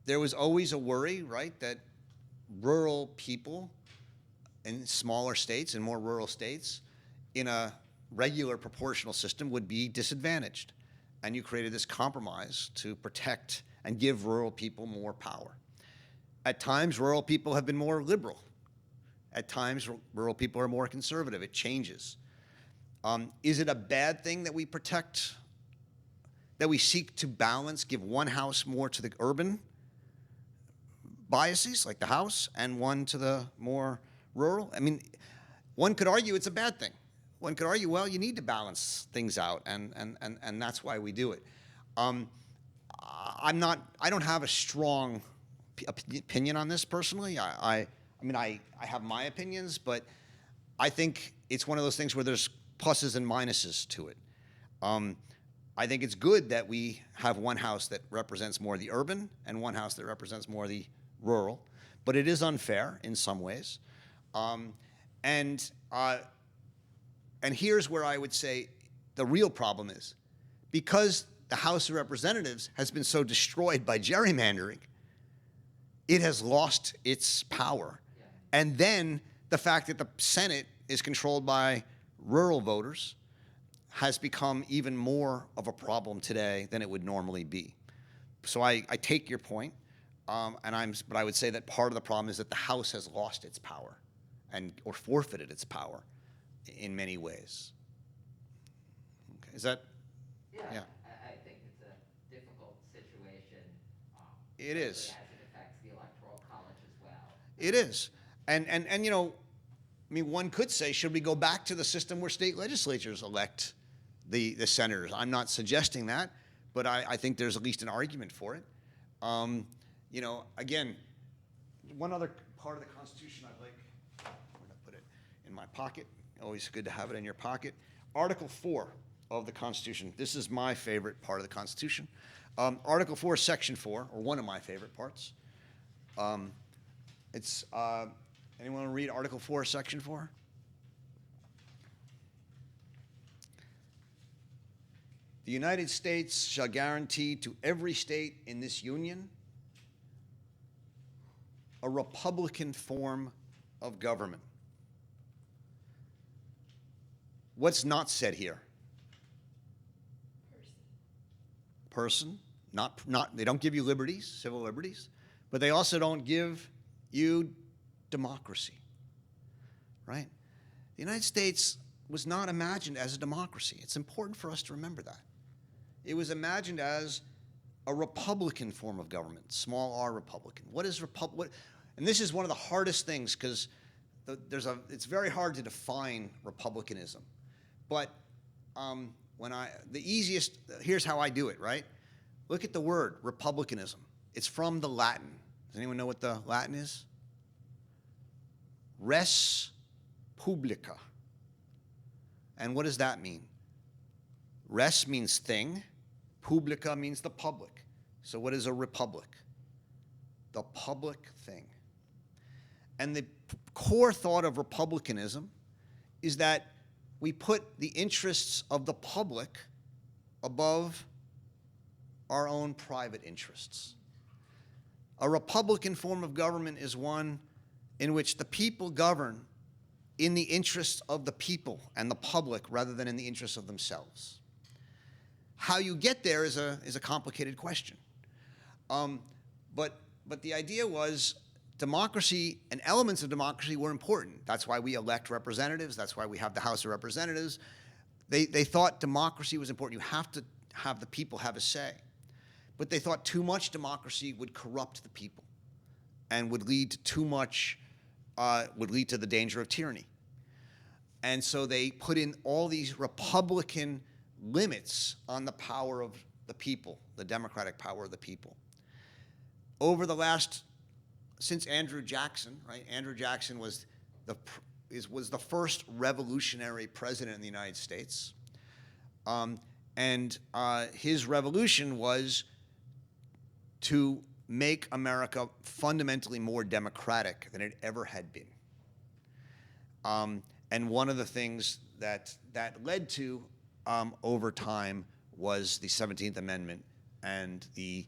There was always a worry, right, that rural people in smaller states, in more rural states, in a regular proportional system would be disadvantaged. And you created this compromise to protect and give rural people more power. At times, rural people have been more liberal. At times, rural people are more conservative. It changes. Is it a bad thing that we protect, that we seek to balance, give one house more to the urban biases, like the House, and one to the more rural? I mean, one could argue it's a bad thing. One could argue, well, you need to balance things out, and that's why we do it. I don't have a strong opinion on this personally. I mean, I have my opinions, but I think it's one of those things where there's pluses and minuses to it. I think it's good that we have one house that represents more the urban and one house that represents more the rural, but it is unfair in some ways. And here's where I would say the real problem is, because the House of Representatives has been so destroyed by gerrymandering, it has lost its power. And then the fact that the Senate is controlled by rural voters has become even more of a problem today than it would normally be. So I take your point, but I would say that part of the problem is that the House has lost its power or forfeited its power in many ways. Okay, is that? Yeah. Yeah. I think it's a difficult situation. It is. As it affects the Electoral College as well. It is. And you know, I mean, one could say, should we go back to the system where state legislatures elect the senators? I'm not suggesting that, but I think there's at least an argument for it. You know, again, one other part of the Constitution I'd like, I'm going to put it in my pocket. Always good to have it in your pocket. Article 4 of the Constitution. This is my favorite part of the Constitution. Article 4, Section 4, or one of my favorite parts. Anyone want to read Article 4, Section 4? The United States shall guarantee to every state in this union a republican form of government. What's not said here? Person. Not, they don't give you liberties, civil liberties, but they also don't give you democracy, right? The United States was not imagined as a democracy. It's important for us to remember that. It was imagined as a republican form of government, small r republican. What is republic? And this is one of the hardest things, because it's very hard to define republicanism. But here's how I do it, right? Look at the word republicanism. It's from the Latin. Does anyone know what the Latin is? Res publica. And what does that mean? Res means thing. Publica means the public. So what is a republic? The public thing. And the core thought of republicanism is that we put the interests of the public above our own private interests. A republican form of government is one in which the people govern in the interests of the people and the public rather than in the interests of themselves. How you get there is a complicated question. But the idea was democracy and elements of democracy were important. That's why we elect representatives. That's why we have the House of Representatives. They thought democracy was important. You have to have the people have a say. but they thought too much democracy would corrupt the people and would lead to too much, would lead to the danger of tyranny. And so they put in all these Republican limits on the power of the people, the democratic power of the people. Over the last, since Andrew Jackson, right? Andrew Jackson was the first revolutionary president in the United States. His revolution was to make America fundamentally more democratic than it ever had been. And one of the things that led to over time was the 17th Amendment and the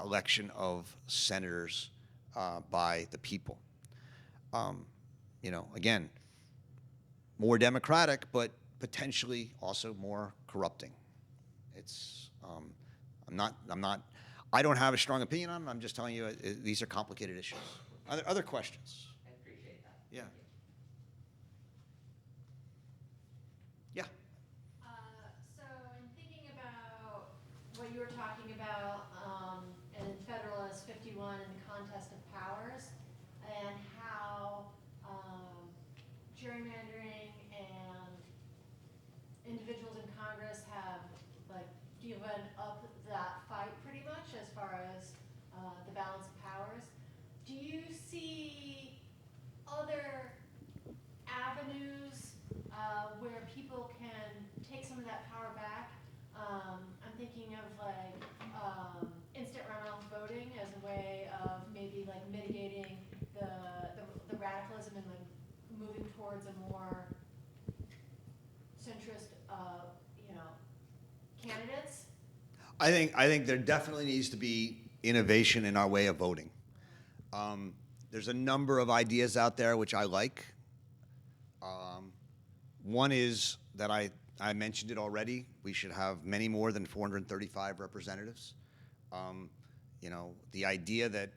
election of senators by the people. Again, more democratic, but potentially also more corrupting. It's, I don't have a strong opinion on it. I'm just telling you these are complicated issues. Other questions? I appreciate that. Yeah. Thank you. Yeah. So in thinking about what you were talking about in Federalist 51 and the contest of powers, and how gerrymandering and individuals in Congress have given up that fight pretty much as far as the balance of powers. Do you see other avenues where people can take some of that power back? I'm thinking of instant runoff voting as a way of maybe mitigating the radicalism and moving towards a more centrist candidates. I think there definitely needs to be innovation in our way of voting. There's a number of ideas out there which I like. One is that I mentioned it already. We should have many more than 435 representatives. The idea that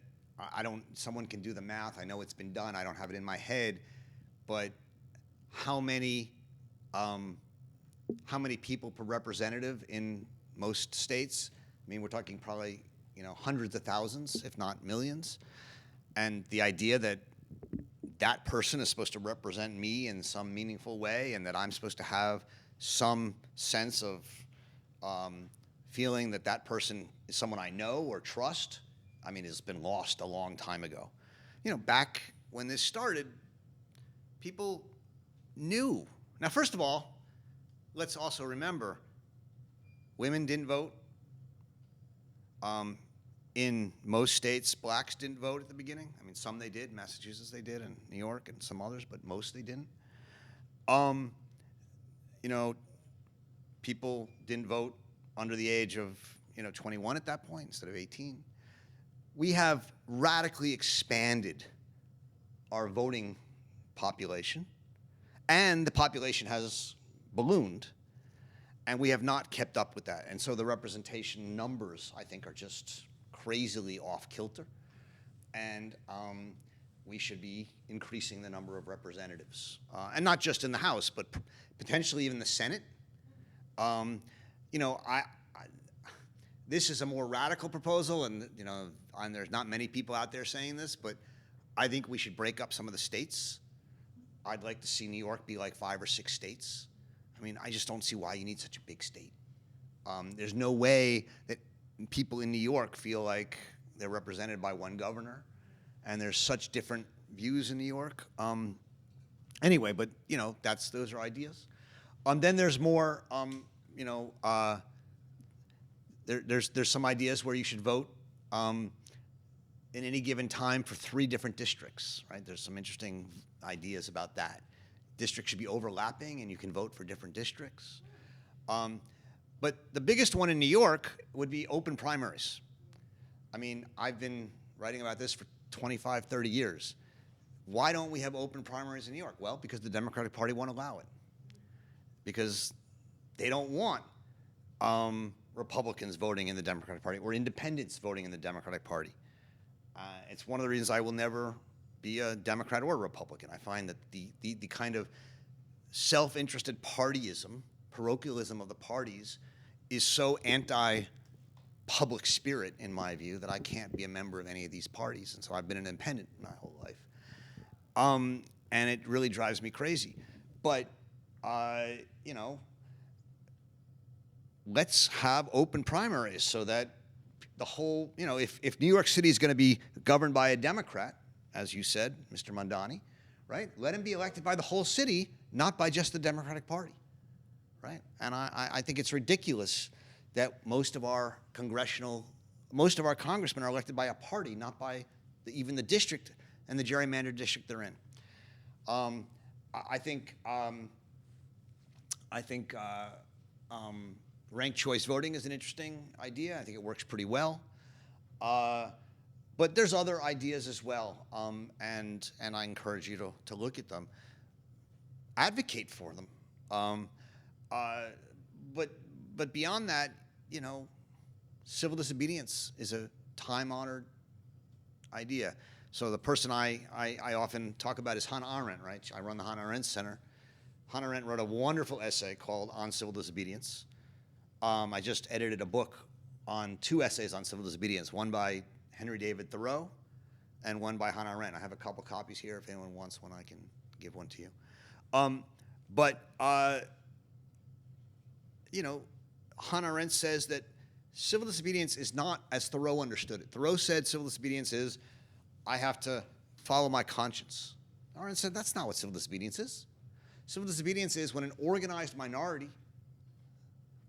someone can do the math. I know it's been done. I don't have it in my head, but how many people per representative in most states? I mean, we're talking probably hundreds of thousands, if not millions. And the idea that that person is supposed to represent me in some meaningful way, and that I'm supposed to have some sense of feeling that that person is someone I know or trust, I mean, has been lost a long time ago. Back when this started, people knew. Now, first of all, let's also remember, women didn't vote. In most states, blacks didn't vote at the beginning. I mean, some they did. Massachusetts they did, and New York, and some others, but most they didn't. People didn't vote under the age of 21 at that point instead of 18. We have radically expanded our voting population, and the population has ballooned, and we have not kept up with that. And so the representation numbers, I think, are just crazily off kilter, and we should be increasing the number of representatives, and not just in the House, but potentially even the Senate. This is a more radical proposal, and and there's not many people out there saying this, but I think we should break up some of the states. I'd like to see New York be like 5 or 6 states. I mean, I just don't see why you need such a big state. There's no way that people in New York feel like they're represented by one governor, and there's such different views in New York. Anyway, but those are ideas. Then there's more. There's some ideas where you should vote in any given time for 3 different districts. Right? There's some interesting ideas about that. Districts should be overlapping, and you can vote for different districts. But the biggest one in New York would be open primaries. I mean, I've been writing about this for 25, 30 years. Why don't we have open primaries in New York? Well, because the Democratic Party won't allow it. Because they don't want Republicans voting in the Democratic Party or independents voting in the Democratic Party. It's one of the reasons I will never be a Democrat or a Republican. I find that the kind of self-interested partyism, parochialism of the parties is so anti-public public spirit, in my view, that I can't be a member of any of these parties, and so I've been an independent my whole life. And it really drives me crazy. But, you know, let's have open primaries so that the whole, you know, if New York City is going to be governed by a Democrat, as you said, Mr. Mondani, right? Let him be elected by the whole city, not by just the Democratic Party, right? And I think it's ridiculous that most of our congressmen are elected by a party, not by even the district and the gerrymandered district they're in. I think ranked choice voting is an interesting idea. I think it works pretty well. But there's other ideas as well, and I encourage you to look at them. Advocate for them. But beyond that, you know, civil disobedience is a time-honored idea. So the person I often talk about is Hannah Arendt, right? I run the Hannah Arendt Center. Hannah Arendt wrote a wonderful essay called On Civil Disobedience. I just edited a book on 2 essays on civil disobedience, one by Henry David Thoreau and one by Hannah Arendt. I have a couple copies here. If anyone wants one, I can give one to you. You know, Hannah Arendt says that civil disobedience is not as Thoreau understood it. Thoreau said civil disobedience is, I have to follow my conscience. Arendt said that's not what civil disobedience is. Civil disobedience is when an organized minority,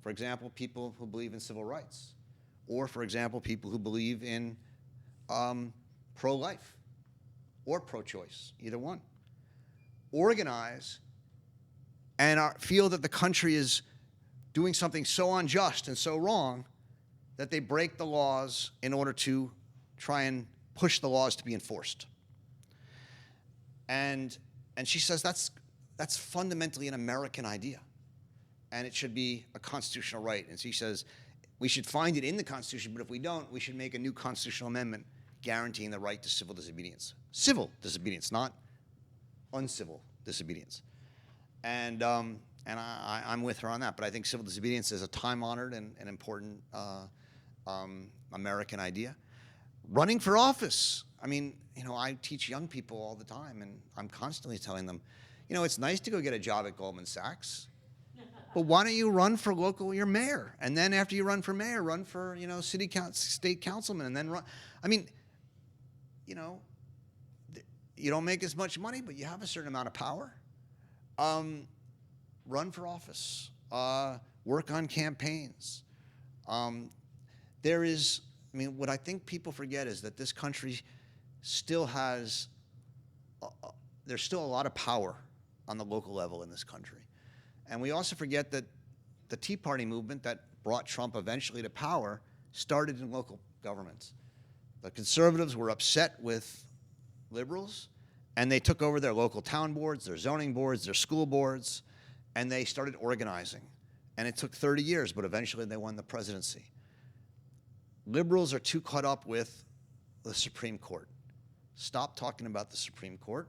for example, people who believe in civil rights, or for example, people who believe in pro-life or pro-choice, either one, organize and feel that the country is doing something so unjust and so wrong that they break the laws in order to try and push the laws to be enforced. And she says that's fundamentally an American idea, and it should be a constitutional right. And she says we should find it in the Constitution, but if we don't, we should make a new constitutional amendment guaranteeing the right to civil disobedience. Civil disobedience, not uncivil disobedience. And I'm with her on that, but I think civil disobedience is a time-honored and important American idea. Running for office. I mean, you know, I teach young people all the time, and I'm constantly telling them, you know, it's nice to go get a job at Goldman Sachs, but why don't you run for your mayor? And then after you run for mayor, run for, you know, state councilman, and then run. I mean, you know, you don't make as much money, but you have a certain amount of power. Run for office. Work on campaigns. I mean, what I think people forget is that this country still has, there's still a lot of power on the local level in this country. And we also forget that the Tea Party movement that brought Trump eventually to power started in local governments. The conservatives were upset with liberals, and they took over their local town boards, their zoning boards, their school boards, and they started organizing. And it took 30 years, but eventually they won the presidency. Liberals are too caught up with the Supreme Court. Stop talking about the Supreme Court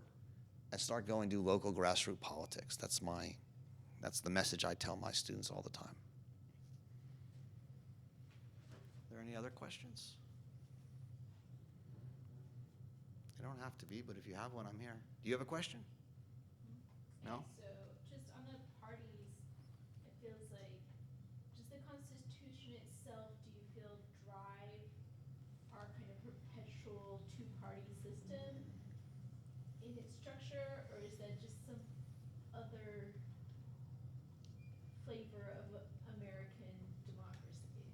and start going to local grassroots politics. That's the message I tell my students all the time. Are there any other questions? They don't have to be, but if you have one, I'm here. Do you have a question? No? So just on the parties, it feels like just the Constitution itself, do you feel drive our kind of perpetual two-party system in its structure, or is that just some other flavor of American democracy?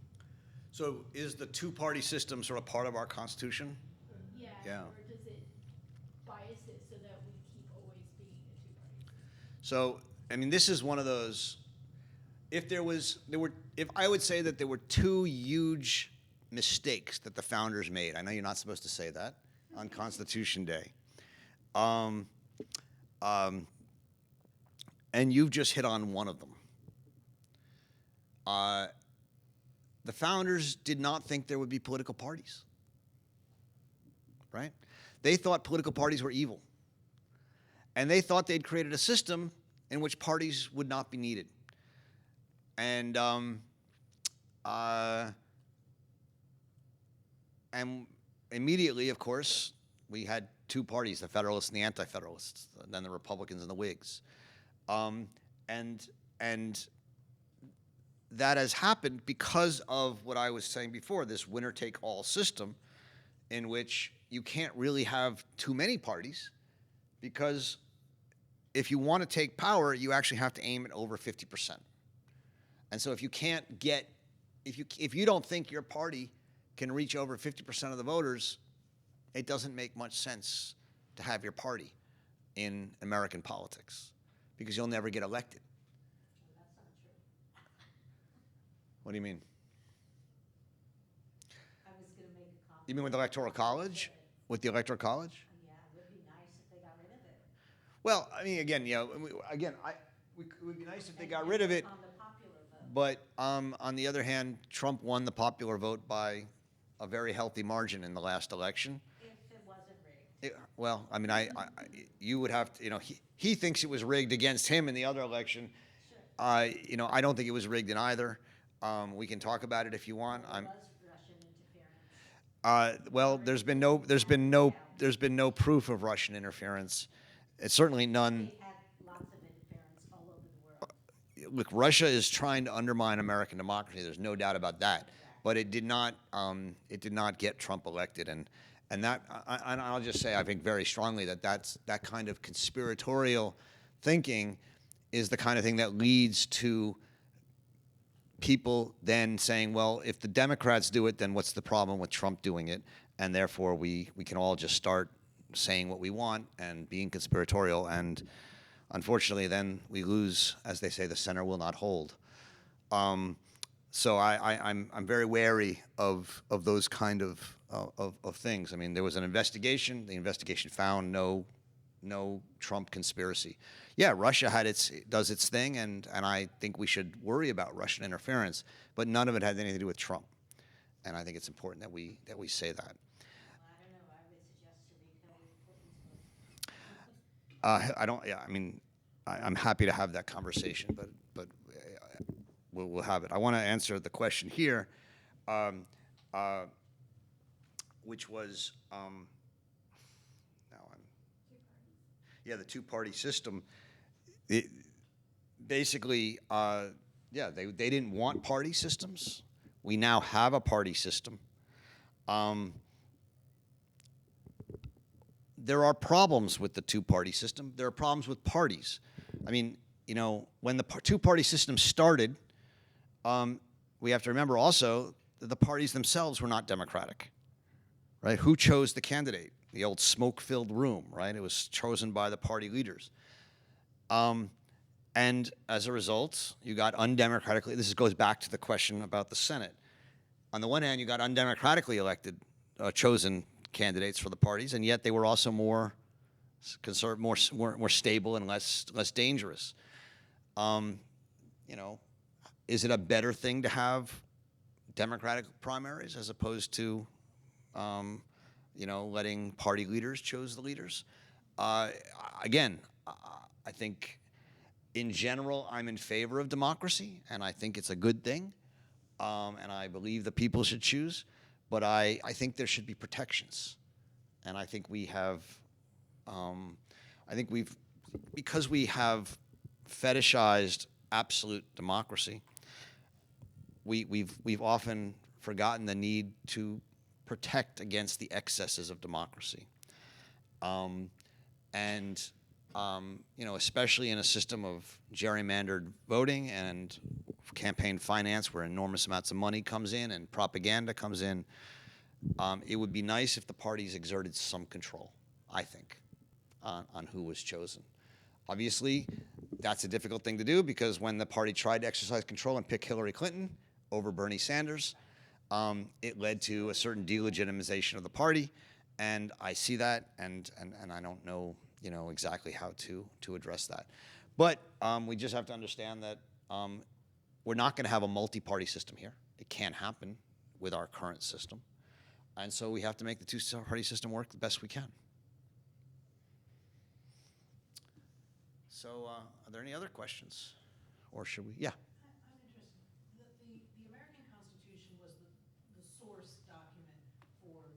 So is the two-party system sort of part of our Constitution? Yeah. Or does it bias it so that we keep always being a two-party system? So, I mean, this is one of those, if I would say that there were 2 huge mistakes that the founders made. I know you're not supposed to say that on Constitution Day. And you've just hit on one of them. The founders did not think there would be political parties, right? They thought political parties were evil. And they thought they'd created a system in which parties would not be needed. And and immediately, of course, we had two parties, the Federalists and the Anti-Federalists, and then the Republicans and the Whigs. And that has happened because of what I was saying before, this winner-take-all system in which you can't really have too many parties, because if you want to take power, you actually have to aim at over 50%. And so if you can't get, if you don't think your party can reach over 50% of the voters, it doesn't make much sense to have your party in American politics, because you'll never get elected. That's not true. What do you mean? I was going to make a comment. You mean with the Electoral College? With the Electoral College? Yeah, it would be nice if they got rid of it. Well, I mean, again, you know, it would be nice if they got rid of it, On the popular vote. but on the other hand, Trump won the popular vote by a very healthy margin in the last election. If it wasn't rigged. Well, I mean, you would have to, you know, he thinks it was rigged against him in the other election. Sure. You know, I don't think it was rigged in either. We can talk about it if you want. It was Russian interference. Well, there's been no proof of Russian interference. It's certainly none. They had lots of interference all over the world. Look, Russia is trying to undermine American democracy. There's no doubt about that. But it did not get Trump elected, and that, and I'll just say, I think very strongly that kind of conspiratorial thinking is the kind of thing that leads to people then saying, well, if the Democrats do it, then what's the problem with Trump doing it? And therefore, we can all just start saying what we want and being conspiratorial, and unfortunately, then we lose, as they say, the center will not hold. So I'm very wary of those kind of things. I mean, there was an investigation. The investigation found no Trump conspiracy. Yeah, Russia does its thing, and I think we should worry about Russian interference, but none of it had anything to do with Trump. And I think it's important that we say that. Well, I don't know. I would suggest to read Hillary Clinton's book. I don't. Yeah, I mean, I'm happy to have that conversation, but we'll have it. I want to answer the question here, which was the two-party system. Basically, they didn't want party systems. We now have a party system. There are problems with the two-party system. There are problems with parties. I mean, you know, when the two-party system started, we have to remember also that the parties themselves were not democratic, right? Who chose the candidate? The old smoke-filled room, right? It was chosen by the party leaders. And as a result, you got undemocratically, this goes back to the question about the Senate. On the one hand, you got undemocratically elected, chosen candidates for the parties, and yet they were also more stable and less dangerous. You know, is it a better thing to have Democratic primaries as opposed to, you know, letting party leaders choose the leaders? Again, I think in general I'm in favor of democracy, and I think it's a good thing, and I believe the people should choose. But I think there should be protections, and I think we have, because we have fetishized absolute democracy, we've often forgotten the need to protect against the excesses of democracy, and you know, especially in a system of gerrymandered voting and campaign finance where enormous amounts of money comes in and propaganda comes in, it would be nice if the parties exerted some control, I think, on who was chosen. Obviously, that's a difficult thing to do, because when the party tried to exercise control and pick Hillary Clinton over Bernie Sanders, it led to a certain delegitimization of the party, and I see that, and I don't know, you know, exactly how to address that. But we just have to understand that we're not going to have a multi-party system here. It can't happen with our current system. And so we have to make the two-party system work the best we can. So are there any other questions? Or should we? Yeah. I'm interested. The American Constitution was the source document for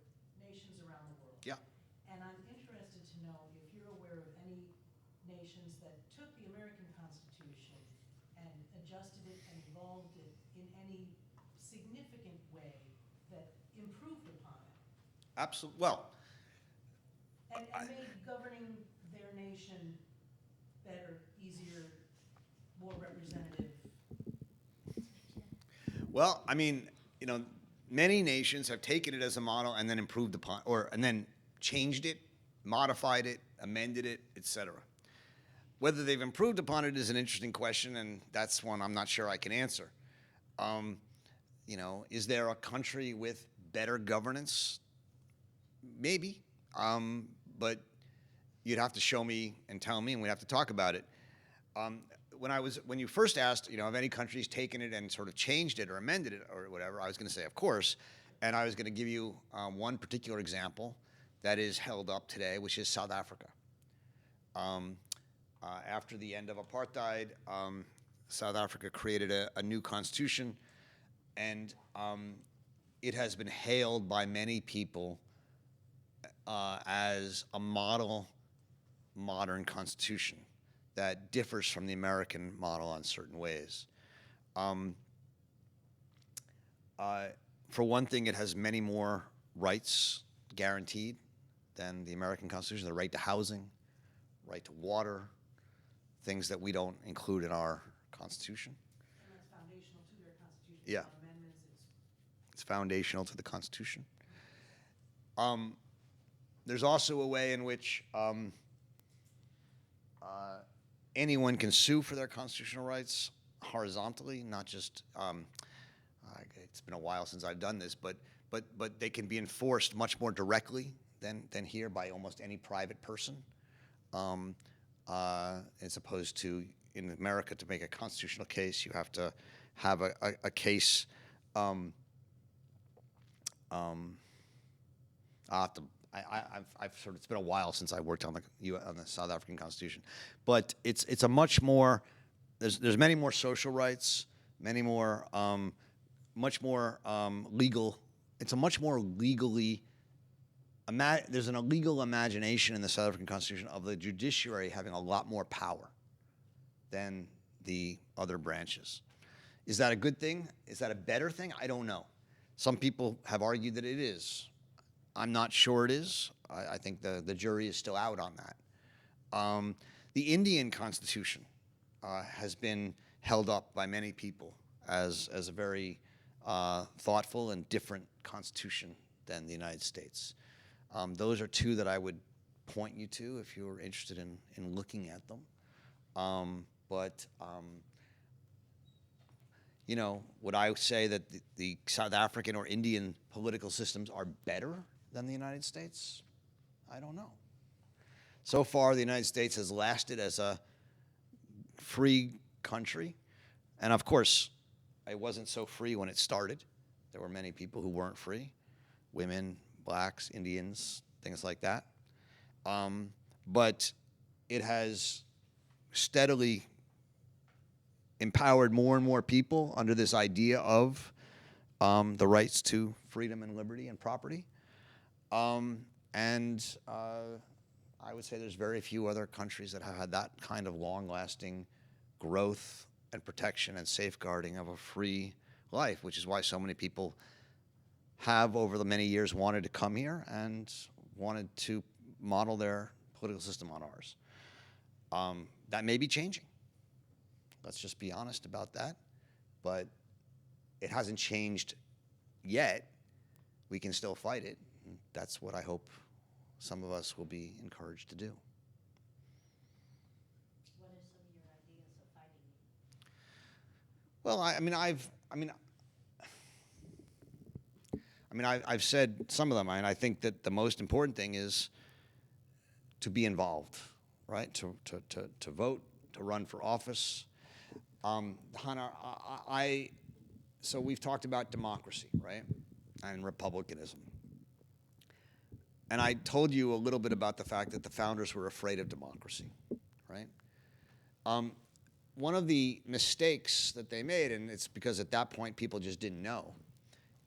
adjusted it and evolved it in any significant way that improved upon it Absolutely. Well, and made governing their nation better, easier, more representative? well, I mean, you know, many nations have taken it as a model and then improved upon, and then changed it, modified it, amended it, etc. Whether they've improved upon it is an interesting question, and that's one I'm not sure I can answer. You know, is there a country with better governance? Maybe, but you'd have to show me and tell me, and we'd have to talk about it. When you first asked, you know, have any countries taken it and sort of changed it or amended it or whatever, I was going to say, of course, and I was going to give you one particular example that is held up today, which is South Africa. After the end of apartheid, South Africa created a new constitution, and it has been hailed by many people as a model modern constitution that differs from the American model in certain ways. For one thing, it has many more rights guaranteed than the American Constitution: the right to housing, right to water, things that we don't include in our Constitution. And that's foundational to their constitution. Yeah. Amendments, It's foundational to the Constitution. There's also a way in which anyone can sue for their constitutional rights horizontally, not just. It's been a while since I've done this, but they can be enforced much more directly than here by almost any private person, as opposed to in America. To make a constitutional case, you have to have a case. It's been a while since I worked on the South African Constitution, but it's a much more. There's many more social rights, many more, much more legal. It's a much more legally. There's an illegal imagination in the South African Constitution of the judiciary having a lot more power than the other branches. Is that a good thing? Is that a better thing? I don't know. Some people have argued that it is. I'm not sure it is. I think the jury is still out on that. The Indian Constitution has been held up by many people as a very thoughtful and different constitution than the United States. Those are two that I would point you to if you were interested in looking at them. You know, would I say that the South African or Indian political systems are better than the United States? I don't know. So far, the United States has lasted as a free country. And of course, it wasn't so free when it started. There were many people who weren't free: women, blacks, Indians, things like that. But it has steadily empowered more and more people under this idea of the rights to freedom and liberty and property. I would say there's very few other countries that have had that kind of long-lasting growth and protection and safeguarding of a free life, which is why so many people have, over the many years, wanted to come here and wanted to model their political system on ours. That may be changing. Let's just be honest about that. But it hasn't changed yet. We can still fight it. That's what I hope some of us will be encouraged to do. What are some of your ideas of fighting it? Well, I've said some of them, and I think that the most important thing is to be involved, right? To vote, to run for office. Hannah, so we've talked about democracy, right, and republicanism. And I told you a little bit about the fact that the founders were afraid of democracy, right? One of the mistakes that they made, and it's because at that point people just didn't know,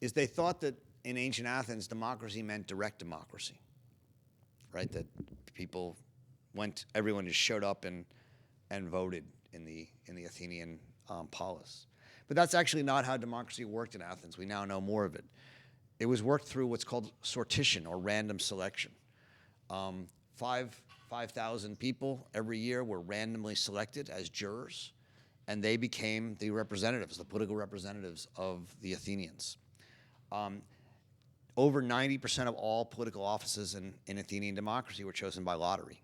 is they thought that in ancient Athens, democracy meant direct democracy, right? That everyone just showed up and voted in the Athenian polis. But that's actually not how democracy worked in Athens. We now know more of it. It was worked through what's called sortition or random selection. 5,000 people every year were randomly selected as jurors, and they became the representatives, the political representatives of the Athenians. Over 90% of all political offices in Athenian democracy were chosen by lottery.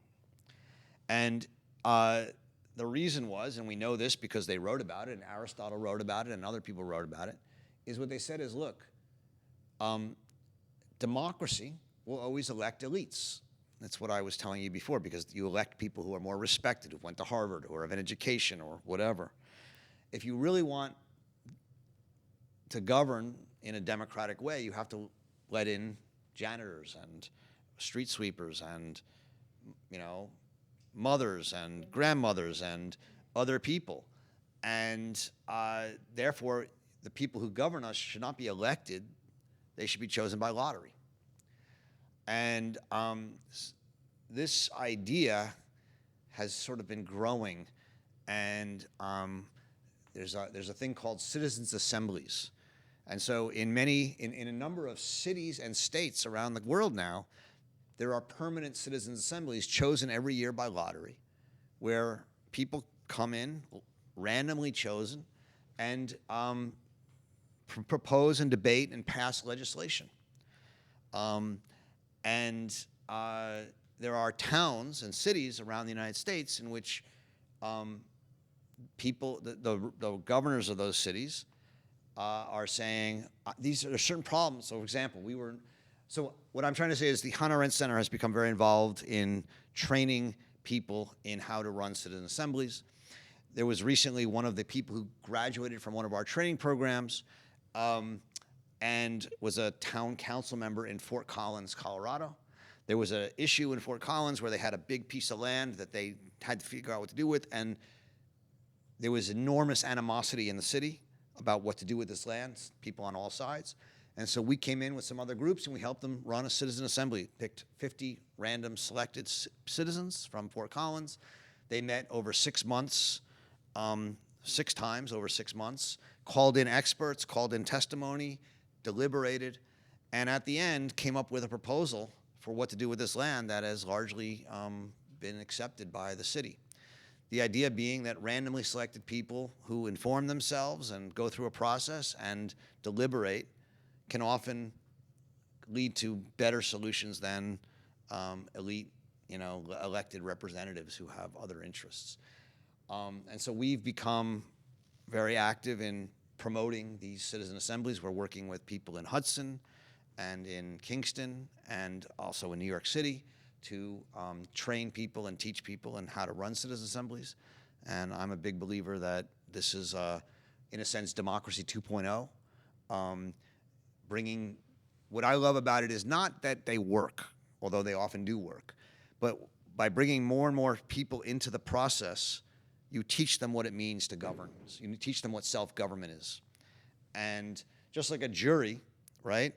And the reason was, and we know this because they wrote about it, and Aristotle wrote about it, and other people wrote about it, is what they said is, look, democracy will always elect elites. That's what I was telling you before, because you elect people who are more respected, who went to Harvard, who have an education, or whatever. If you really want to govern in a democratic way, you have to let in janitors and street sweepers and, mothers and grandmothers and other people. And therefore, the people who govern us should not be elected. They should be chosen by lottery. And this idea has sort of been growing, and there's a thing called citizens' assemblies. And so in a number of cities and states around the world now, there are permanent citizens' assemblies chosen every year by lottery, where people come in, randomly chosen, and propose and debate and pass legislation. There are towns and cities around the United States in which the governors of those cities are saying, these are certain problems. So, for example, so what I'm trying to say is the Hannah Arendt Center has become very involved in training people in how to run citizen assemblies. There was recently one of the people who graduated from one of our training programs and was a town council member in Fort Collins, Colorado. There was an issue in Fort Collins where they had a big piece of land that they had to figure out what to do with, and there was enormous animosity in the city about what to do with this land, people on all sides. And so we came in with some other groups and we helped them run a citizen assembly, picked 50 random selected citizens from Fort Collins. They met over 6 months, 6 times over 6 months, called in experts, called in testimony, deliberated, and at the end came up with a proposal for what to do with this land that has largely been accepted by the city. The idea being that randomly selected people who inform themselves and go through a process and deliberate can often lead to better solutions than elite, elected representatives who have other interests. And so we've become very active in promoting these citizen assemblies. We're working with people in Hudson and in Kingston and also in New York City to train people and teach people in how to run citizen assemblies. And I'm a big believer that this is, in a sense, democracy 2.0. What I love about it is not that they work, although they often do work, but by bringing more and more people into the process, you teach them what it means to govern. So you teach them what self-government is. And just like a jury, right?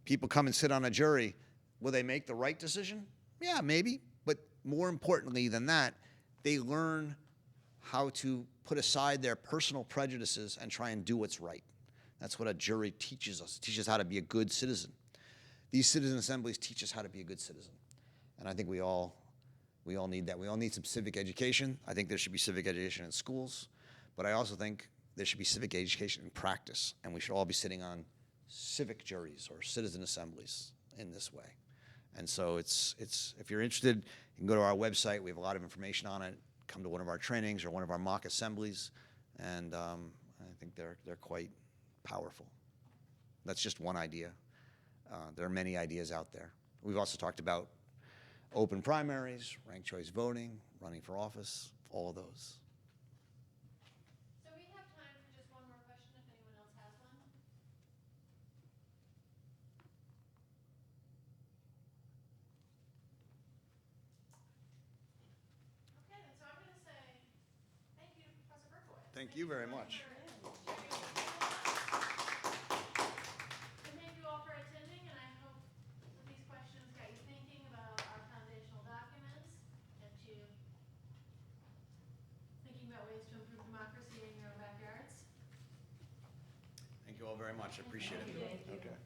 People come and sit on a jury. Will they make the right decision? Yeah, maybe. But more importantly than that, they learn how to put aside their personal prejudices and try and do what's right. That's what a jury teaches us. It teaches how to be a good citizen. These citizen assemblies teach us how to be a good citizen. And I think we all need that. We all need some civic education. I think there should be civic education in schools. But I also think there should be civic education in practice. And we should all be sitting on civic juries or citizen assemblies in this way. And so it's if you're interested, you can go to our website. We have a lot of information on it. Come to one of our trainings or one of our mock assemblies. And I think they're quite powerful. That's just one idea. There are many ideas out there. We've also talked about open primaries, ranked choice voting, running for office, all of those. So we have time for just one more question if anyone else has one. Okay, then so I'm going to say thank you to Professor Berkowitz. Thank you very much. And thank you all for attending, and I hope that these questions got you thinking about our foundational documents and to thinking about ways to improve democracy in your own backyard. all very much. I appreciate it. Okay.